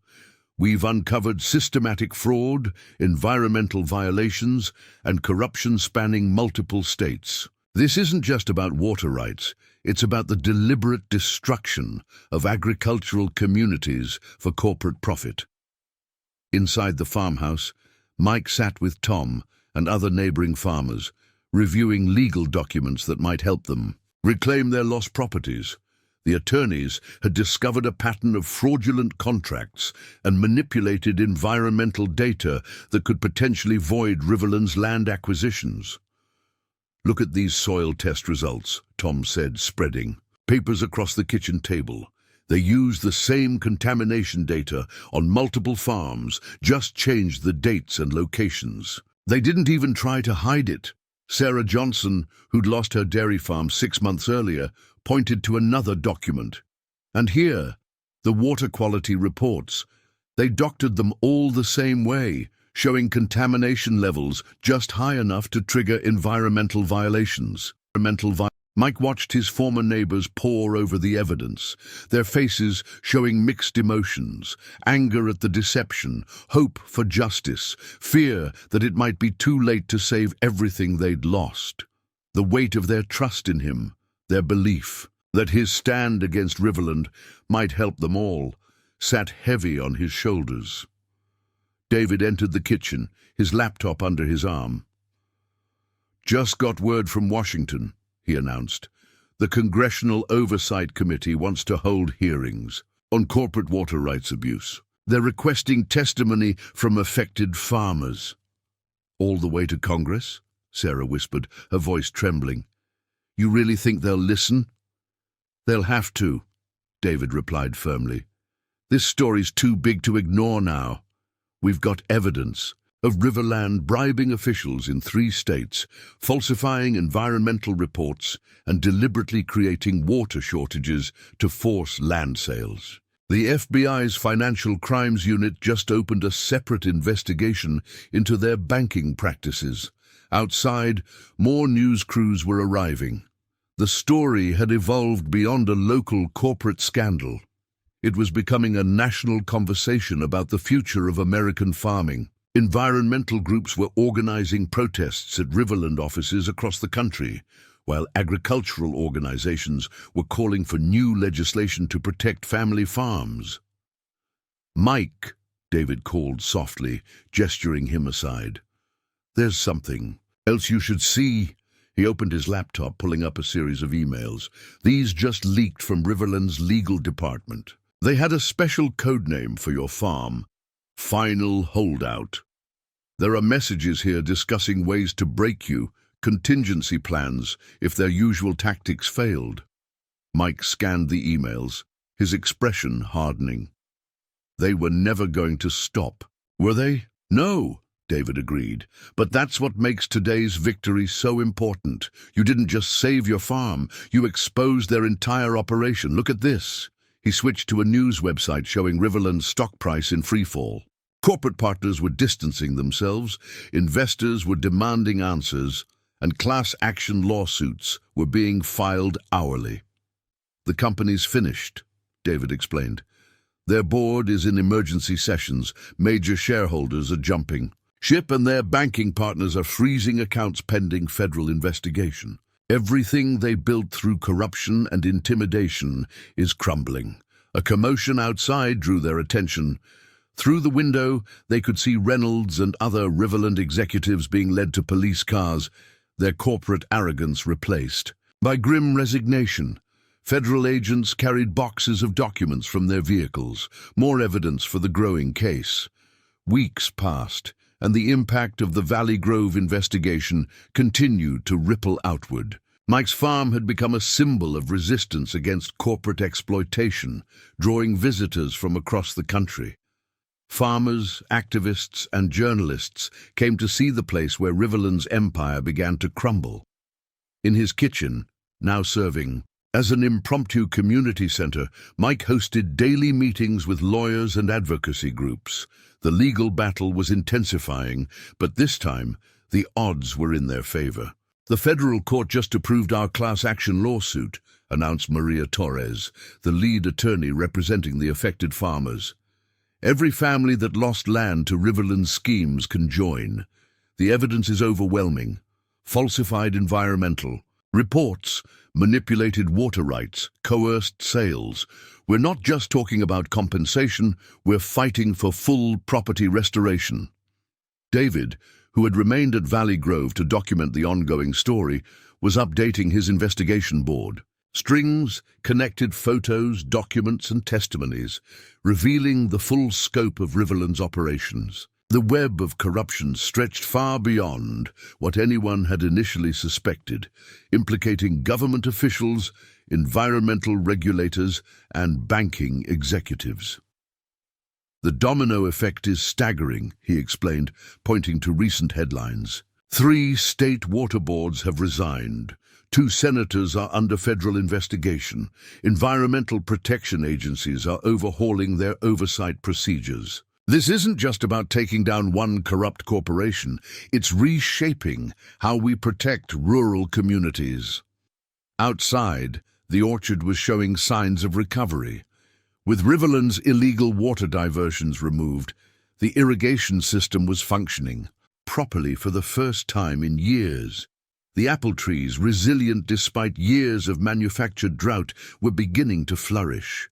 S1: "We've uncovered systematic fraud, environmental violations, and corruption spanning multiple states. This isn't just about water rights, it's about the deliberate destruction of agricultural communities for corporate profit." Inside the farmhouse, Mike sat with Tom and other neighboring farmers, reviewing legal documents that might help them reclaim their lost properties. The attorneys had discovered a pattern of fraudulent contracts and manipulated environmental data that could potentially void Riverland's land acquisitions. "Look at these soil test results," Tom said, spreading papers across the kitchen table. "They used the same contamination data on multiple farms, just changed the dates and locations. They didn't even try to hide it." Sarah Johnson, who'd lost her dairy farm 6 months earlier, pointed to another document. "And here, the water quality reports. They doctored them all the same way, showing contamination levels just high enough to trigger environmental violations." Mike watched his former neighbors pore over the evidence, their faces showing mixed emotions: anger at the deception, hope for justice, fear that it might be too late to save everything they'd lost. The weight of their trust in him, their belief that his stand against Riverland might help them all, sat heavy on his shoulders. David entered the kitchen, his laptop under his arm. "Just got word from Washington," he announced. "The Congressional Oversight Committee wants to hold hearings on corporate water rights abuse. They're requesting testimony from affected farmers." "All the way to Congress?" Sarah whispered, her voice trembling. "You really think they'll listen?" "They'll have to," David replied firmly. "This story's too big to ignore now. We've got evidence of Riverland bribing officials in 3 states, falsifying environmental reports, and deliberately creating water shortages to force land sales. The FBI's Financial Crimes Unit just opened a separate investigation into their banking practices. Outside, more news crews were arriving. The story had evolved beyond a local corporate scandal. It was becoming a national conversation about the future of American farming. Environmental groups were organizing protests at Riverland offices across the country, while agricultural organizations were calling for new legislation to protect family farms. "Mike," David called softly, gesturing him aside. "There's something else you should see." He opened his laptop, pulling up a series of emails. These just leaked from Riverland's legal department. They had a special code name for your farm: Final Holdout. There are messages here discussing ways to break you, contingency plans if their usual tactics failed. Mike scanned the emails, his expression hardening. They were never going to stop, were they? "No," David agreed. "But that's what makes today's victory so important. You didn't just save your farm, you exposed their entire operation. Look at this." He switched to a news website showing Riverland's stock price in freefall. Corporate partners were distancing themselves, investors were demanding answers, and class action lawsuits were being filed hourly. "The company's finished," David explained. "Their board is in emergency sessions. Major shareholders are jumping ship, and their banking partners are freezing accounts pending federal investigation. Everything they built through corruption and intimidation is crumbling." A commotion outside drew their attention. Through the window, they could see Reynolds and other Riverland executives being led to police cars, their corporate arrogance replaced by grim resignation. Federal agents carried boxes of documents from their vehicles, more evidence for the growing case. Weeks passed, and the impact of the Valley Grove investigation continued to ripple outward. Mike's farm had become a symbol of resistance against corporate exploitation, drawing visitors from across the country. Farmers, activists, and journalists came to see the place where Riverland's empire began to crumble. In his kitchen, now serving as an impromptu community center, Mike hosted daily meetings with lawyers and advocacy groups. The legal battle was intensifying, but this time, the odds were in their favor. "The federal court just approved our class action lawsuit," announced Maria Torres, the lead attorney representing the affected farmers. "Every family that lost land to Riverland schemes can join. The evidence is overwhelming. Falsified environmental reports, manipulated water rights, coerced sales. We're not just talking about compensation, we're fighting for full property restoration." David, who had remained at Valley Grove to document the ongoing story, was updating his investigation board. Strings connected photos, documents, and testimonies, revealing the full scope of Riverland's operations. The web of corruption stretched far beyond what anyone had initially suspected, implicating government officials, environmental regulators, and banking executives. "The domino effect is staggering," he explained, pointing to recent headlines. 3 state water boards have resigned. 2 senators are under federal investigation. Environmental protection agencies are overhauling their oversight procedures. This isn't just about taking down one corrupt corporation. It's reshaping how we protect rural communities. Outside, the orchard was showing signs of recovery. With Riverland's illegal water diversions removed, the irrigation system was functioning properly for the first time in years. The apple trees, resilient despite years of manufactured drought, were beginning to flourish.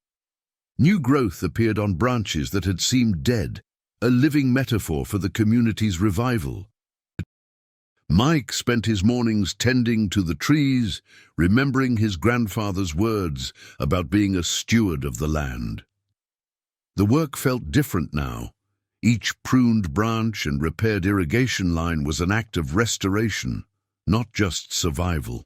S1: New growth appeared on branches that had seemed dead, a living metaphor for the community's revival. Mike spent his mornings tending to the trees, remembering his grandfather's words about being a steward of the land. The work felt different now. Each pruned branch and repaired irrigation line was an act of restoration, not just survival.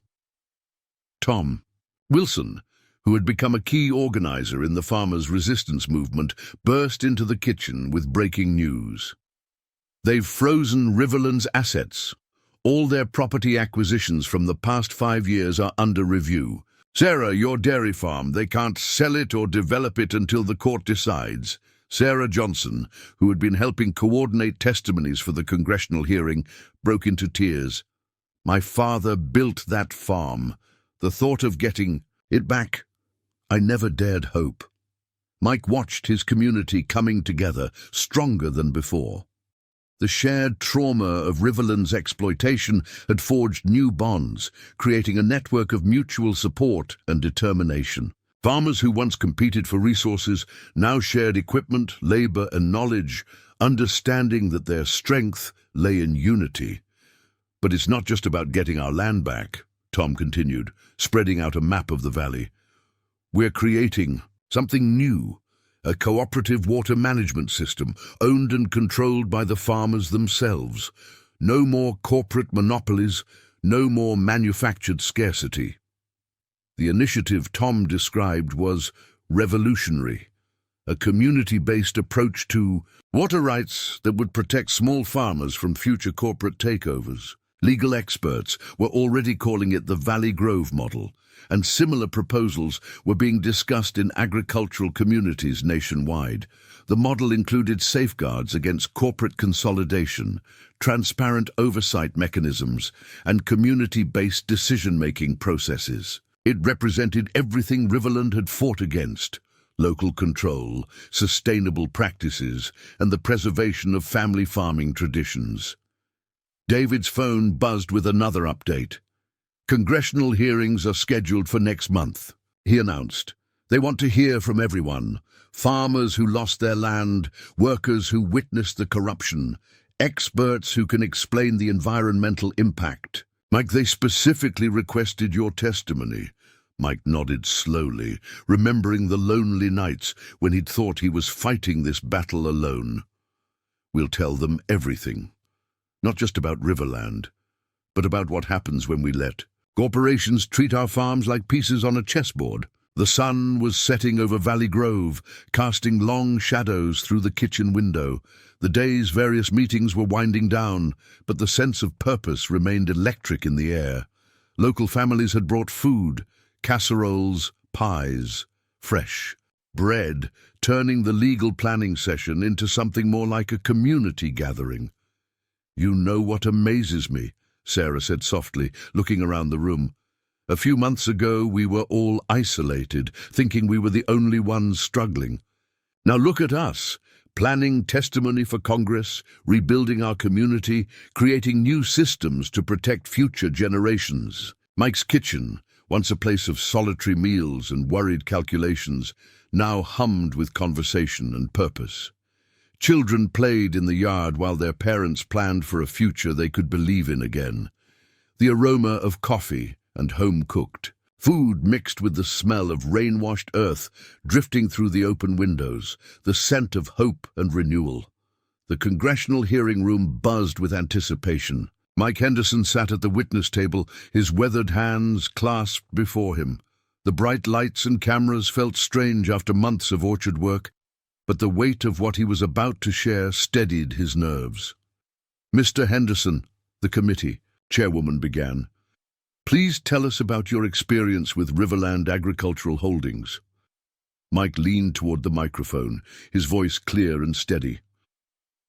S1: Tom Wilson, who had become a key organizer in the farmers' resistance movement, burst into the kitchen with breaking news. "They've frozen Riverland's assets. All their property acquisitions from the past 5 years are under review. Sarah, your dairy farm, they can't sell it or develop it until the court decides." Sarah Johnson, who had been helping coordinate testimonies for the congressional hearing, broke into tears. "My father built that farm. The thought of getting it back, I never dared hope." Mike watched his community coming together, stronger than before. The shared trauma of Riverland's exploitation had forged new bonds, creating a network of mutual support and determination. Farmers who once competed for resources now shared equipment, labor, and knowledge, understanding that their strength lay in unity. "But it's not just about getting our land back," Tom continued, spreading out a map of the valley. "We're creating something new, a cooperative water management system owned and controlled by the farmers themselves. No more corporate monopolies, no more manufactured scarcity." The initiative Tom described was revolutionary, a community-based approach to water rights that would protect small farmers from future corporate takeovers. Legal experts were already calling it the Valley Grove model, and similar proposals were being discussed in agricultural communities nationwide. The model included safeguards against corporate consolidation, transparent oversight mechanisms, and community-based decision-making processes. It represented everything Riverland had fought against: local control, sustainable practices, and the preservation of family farming traditions. David's phone buzzed with another update. "Congressional hearings are scheduled for next month," he announced. "They want to hear from everyone: farmers who lost their land, workers who witnessed the corruption, experts who can explain the environmental impact." "Mike, they specifically requested your testimony." Mike nodded slowly, remembering the lonely nights when he'd thought he was fighting this battle alone. "We'll tell them everything. Not just about Riverland, but about what happens when we let corporations treat our farms like pieces on a chessboard." The sun was setting over Valley Grove, casting long shadows through the kitchen window. The day's various meetings were winding down, but the sense of purpose remained electric in the air. Local families had brought food: casseroles, pies, fresh bread, turning the legal planning session into something more like a community gathering. "You know what amazes me," Sarah said softly, looking around the room. "A few months ago we were all isolated, thinking we were the only ones struggling. Now look at us, planning testimony for Congress, rebuilding our community, creating new systems to protect future generations." Mike's kitchen, once a place of solitary meals and worried calculations, now hummed with conversation and purpose. Children played in the yard while their parents planned for a future they could believe in again. The aroma of coffee and home-cooked food mixed with the smell of rain-washed earth drifting through the open windows, the scent of hope and renewal. The congressional hearing room buzzed with anticipation. Mike Henderson sat at the witness table, his weathered hands clasped before him. The bright lights and cameras felt strange after months of orchard work, but the weight of what he was about to share steadied his nerves. "Mr. Henderson," the committee chairwoman began, "please tell us about your experience with Riverland Agricultural Holdings." Mike leaned toward the microphone, his voice clear and steady.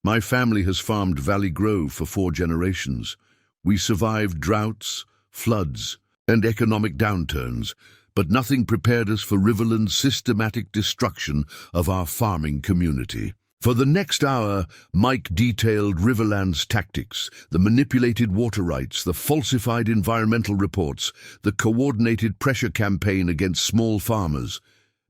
S1: "My family has farmed Valley Grove for 4 generations. We survived droughts, floods, and economic downturns, but nothing prepared us for Riverland's systematic destruction of our farming community." For the next hour, Mike detailed Riverland's tactics: the manipulated water rights, the falsified environmental reports, the coordinated pressure campaign against small farmers.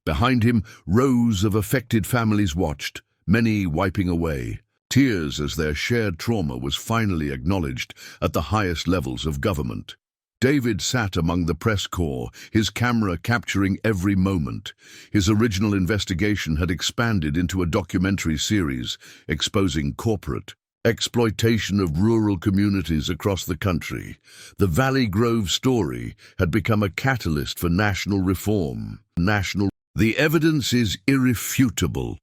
S1: Behind him, rows of affected families watched, many wiping away. tears as their shared trauma was finally acknowledged at the highest levels of government. David sat among the press corps, his camera capturing every moment. His original investigation had expanded into a documentary series exposing corporate exploitation of rural communities across the country. The Valley Grove story had become a catalyst for national reform. The evidence is irrefutable,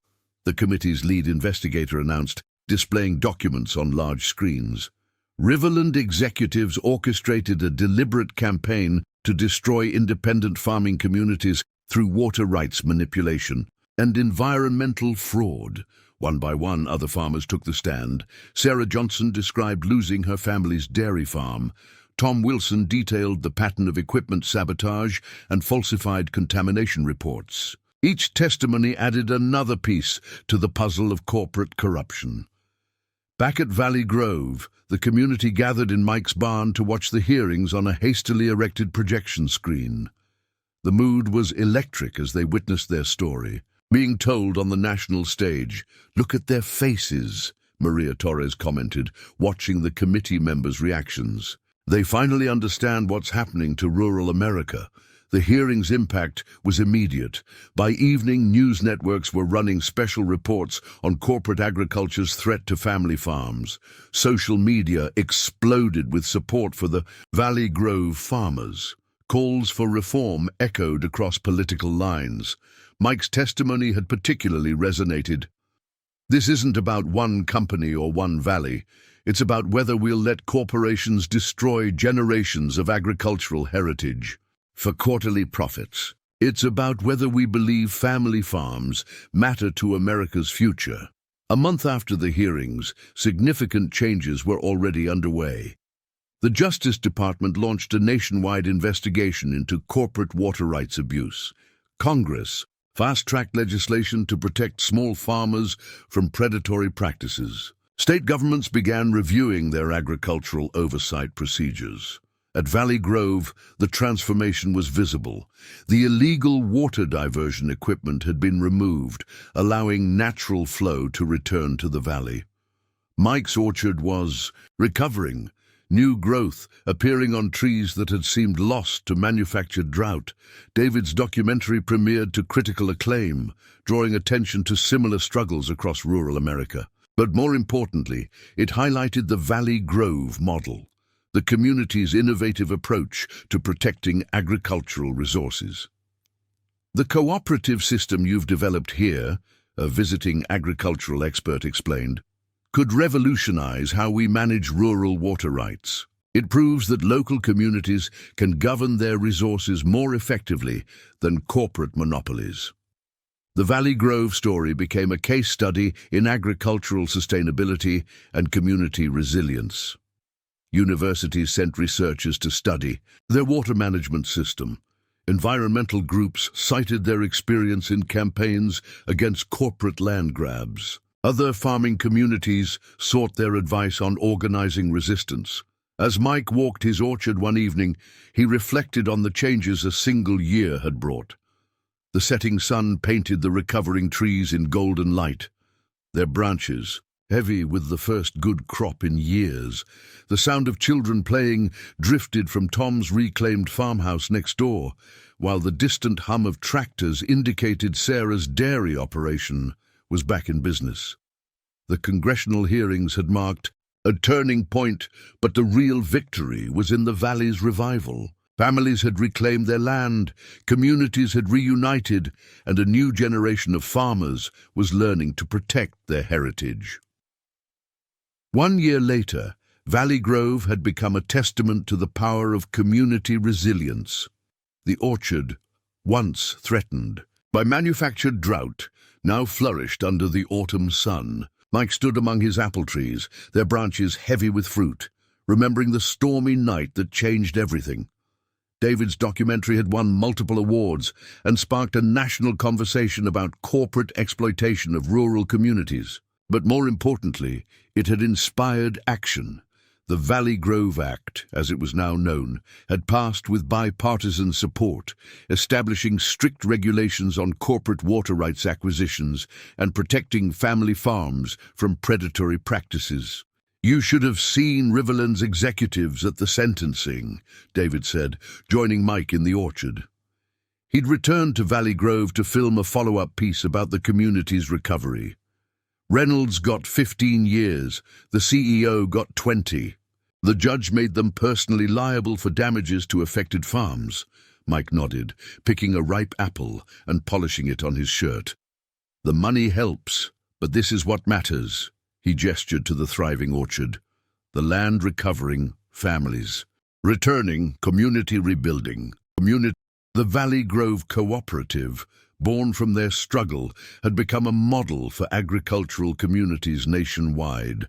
S1: the committee's lead investigator announced, displaying documents on large screens. Riverland executives orchestrated a deliberate campaign to destroy independent farming communities through water rights manipulation and environmental fraud. One by one, other farmers took the stand. Sarah Johnson described losing her family's dairy farm. Tom Wilson detailed the pattern of equipment sabotage and falsified contamination reports. Each testimony added another piece to the puzzle of corporate corruption. Back at Valley Grove, the community gathered in Mike's barn to watch the hearings on a hastily erected projection screen. The mood was electric as they witnessed their story being told on the national stage. "Look at their faces," Maria Torres commented, watching the committee members' reactions. They finally understand what's happening to rural America. The hearing's impact was immediate. By evening, news networks were running special reports on corporate agriculture's threat to family farms. Social media exploded with support for the Valley Grove farmers. Calls for reform echoed across political lines. Mike's testimony had particularly resonated. "This isn't about one company or one valley. It's about whether we'll let corporations destroy generations of agricultural heritage for quarterly profits. It's about whether we believe family farms matter to America's future." A month after the hearings, significant changes were already underway. The Justice Department launched a nationwide investigation into corporate water rights abuse. Congress fast-tracked legislation to protect small farmers from predatory practices. State governments began reviewing their agricultural oversight procedures. At Valley Grove, the transformation was visible. The illegal water diversion equipment had been removed, allowing natural flow to return to the valley. Mike's orchard was recovering, new growth appearing on trees that had seemed lost to manufactured drought. David's documentary premiered to critical acclaim, drawing attention to similar struggles across rural America. But more importantly, it highlighted the Valley Grove model, the community's innovative approach to protecting agricultural resources. "The cooperative system you've developed here," a visiting agricultural expert explained, "could revolutionize how we manage rural water rights. It proves that local communities can govern their resources more effectively than corporate monopolies." The Valley Grove story became a case study in agricultural sustainability and community resilience. Universities sent researchers to study their water management system. Environmental groups cited their experience in campaigns against corporate land grabs. Other farming communities sought their advice on organizing resistance. As Mike walked his orchard one evening, he reflected on the changes a single year had brought. The setting sun painted the recovering trees in golden light, their branches heavy with the first good crop in years. The sound of children playing drifted from Tom's reclaimed farmhouse next door, while the distant hum of tractors indicated Sarah's dairy operation was back in business. The congressional hearings had marked a turning point, but the real victory was in the valley's revival. Families had reclaimed their land, communities had reunited, and a new generation of farmers was learning to protect their heritage. 1 year later, Valley Grove had become a testament to the power of community resilience. The orchard, once threatened by manufactured drought, now flourished under the autumn sun. Mike stood among his apple trees, their branches heavy with fruit, remembering the stormy night that changed everything. David's documentary had won multiple awards and sparked a national conversation about corporate exploitation of rural communities. But more importantly, it had inspired action. The Valley Grove Act, as it was now known, had passed with bipartisan support, establishing strict regulations on corporate water rights acquisitions and protecting family farms from predatory practices. "You should have seen Riverland's executives at the sentencing," David said, joining Mike in the orchard. He'd returned to Valley Grove to film a follow-up piece about the community's recovery. Reynolds got 15 years, the CEO got 20. The judge made them personally liable for damages to affected farms. Mike nodded, picking a ripe apple and polishing it on his shirt. "The money helps, but this is what matters." He gestured to the thriving orchard. "The land recovering, families returning, community rebuilding. The Valley Grove Cooperative, born from their struggle, had become a model for agricultural communities nationwide.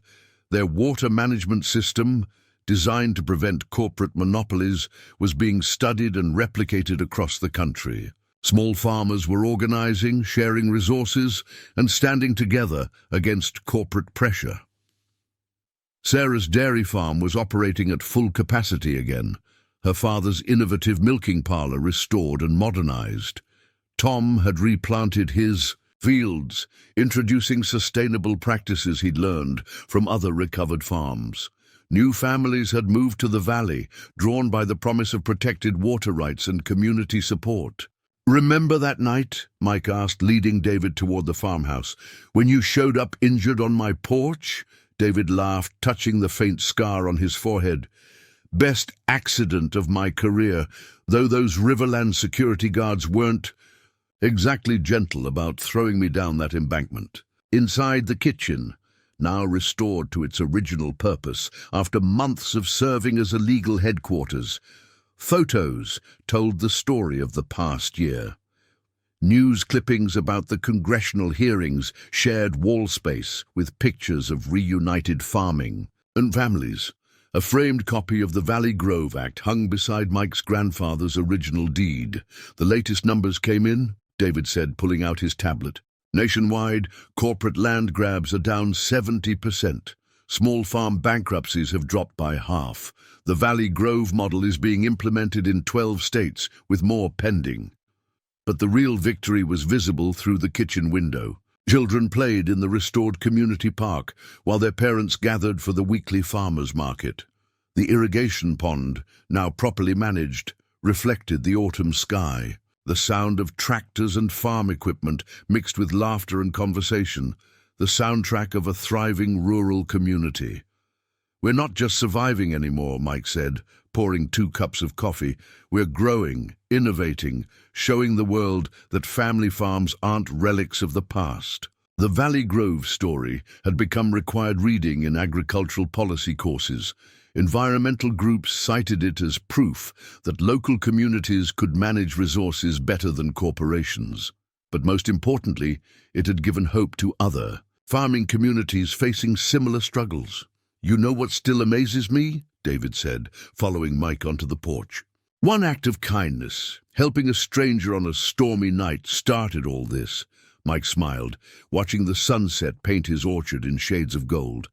S1: Their water management system, designed to prevent corporate monopolies, was being studied and replicated across the country. Small farmers were organizing, sharing resources, and standing together against corporate pressure. Sarah's dairy farm was operating at full capacity again, her father's innovative milking parlor restored and modernized. Tom had replanted his fields, introducing sustainable practices he'd learned from other recovered farms. New families had moved to the valley, drawn by the promise of protected water rights and community support. "Remember that night?" Mike asked, leading David toward the farmhouse. "When you showed up injured on my porch?" David laughed, touching the faint scar on his forehead. "Best accident of my career, though those Riverland security guards weren't exactly gentle about throwing me down that embankment." Inside the kitchen, now restored to its original purpose after months of serving as a legal headquarters, photos told the story of the past year. News clippings about the congressional hearings shared wall space with pictures of reunited farming and families. A framed copy of the Valley Grove Act hung beside Mike's grandfather's original deed. "The latest numbers came in," David said, pulling out his tablet. "Nationwide, corporate land grabs are down 70%. Small farm bankruptcies have dropped by half. The Valley Grove model is being implemented in 12 states, with more pending." But the real victory was visible through the kitchen window. Children played in the restored community park, while their parents gathered for the weekly farmers' market. The irrigation pond, now properly managed, reflected the autumn sky. The sound of tractors and farm equipment mixed with laughter and conversation, the soundtrack of a thriving rural community. "We're not just surviving anymore," Mike said, pouring 2 cups of coffee. "We're growing, innovating, showing the world that family farms aren't relics of the past." The Valley Grove story had become required reading in agricultural policy courses. Environmental groups cited it as proof that local communities could manage resources better than corporations. But most importantly, it had given hope to other farming communities facing similar struggles. "You know what still amazes me?" David said, following Mike onto the porch. "One act of kindness, helping a stranger on a stormy night, started all this." Mike smiled, watching the sunset paint his orchard in shades of gold.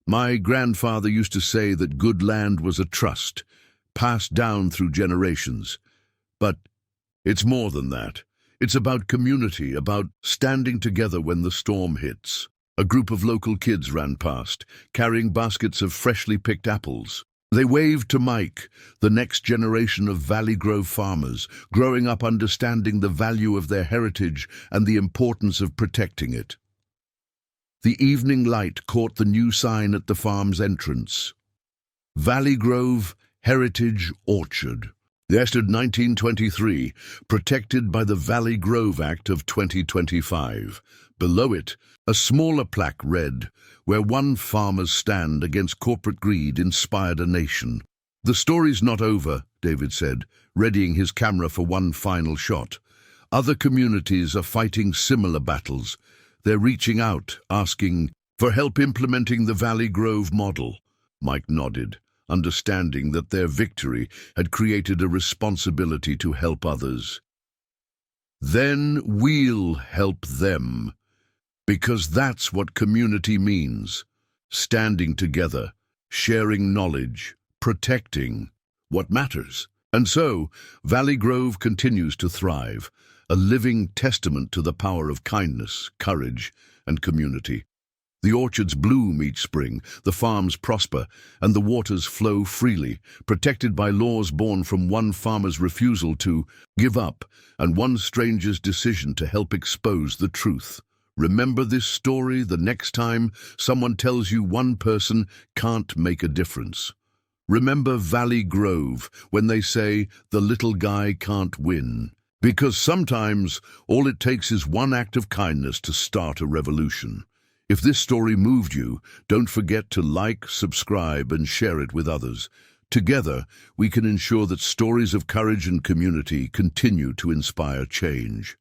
S1: "My grandfather used to say that good land was a trust, passed down through generations. But it's more than that. It's about community, about standing together when the storm hits." A group of local kids ran past, carrying baskets of freshly picked apples. They waved to Mike, the next generation of Valley Grove farmers, growing up understanding the value of their heritage and the importance of protecting it. The evening light caught the new sign at the farm's entrance. Valley Grove Heritage Orchard. Dated 1923, protected by the Valley Grove Act of 2025. Below it, a smaller plaque read, "Where one farmer's stand against corporate greed inspired a nation." "The story's not over," David said, readying his camera for one final shot. "Other communities are fighting similar battles. They're reaching out, asking for help implementing the Valley Grove model." Mike nodded, understanding that their victory had created a responsibility to help others. "Then we'll help them. Because that's what community means. Standing together, sharing knowledge, protecting what matters. And so, Valley Grove continues to thrive, a living testament to the power of kindness, courage, and community. The orchards bloom each spring, the farms prosper, and the waters flow freely, protected by laws born from one farmer's refusal to give up and one stranger's decision to help expose the truth. Remember this story the next time someone tells you one person can't make a difference. Remember Valley Grove when they say the little guy can't win. Because sometimes all it takes is one act of kindness to start a revolution. If this story moved you, don't forget to like, subscribe, and share it with others. Together, we can ensure that stories of courage and community continue to inspire change.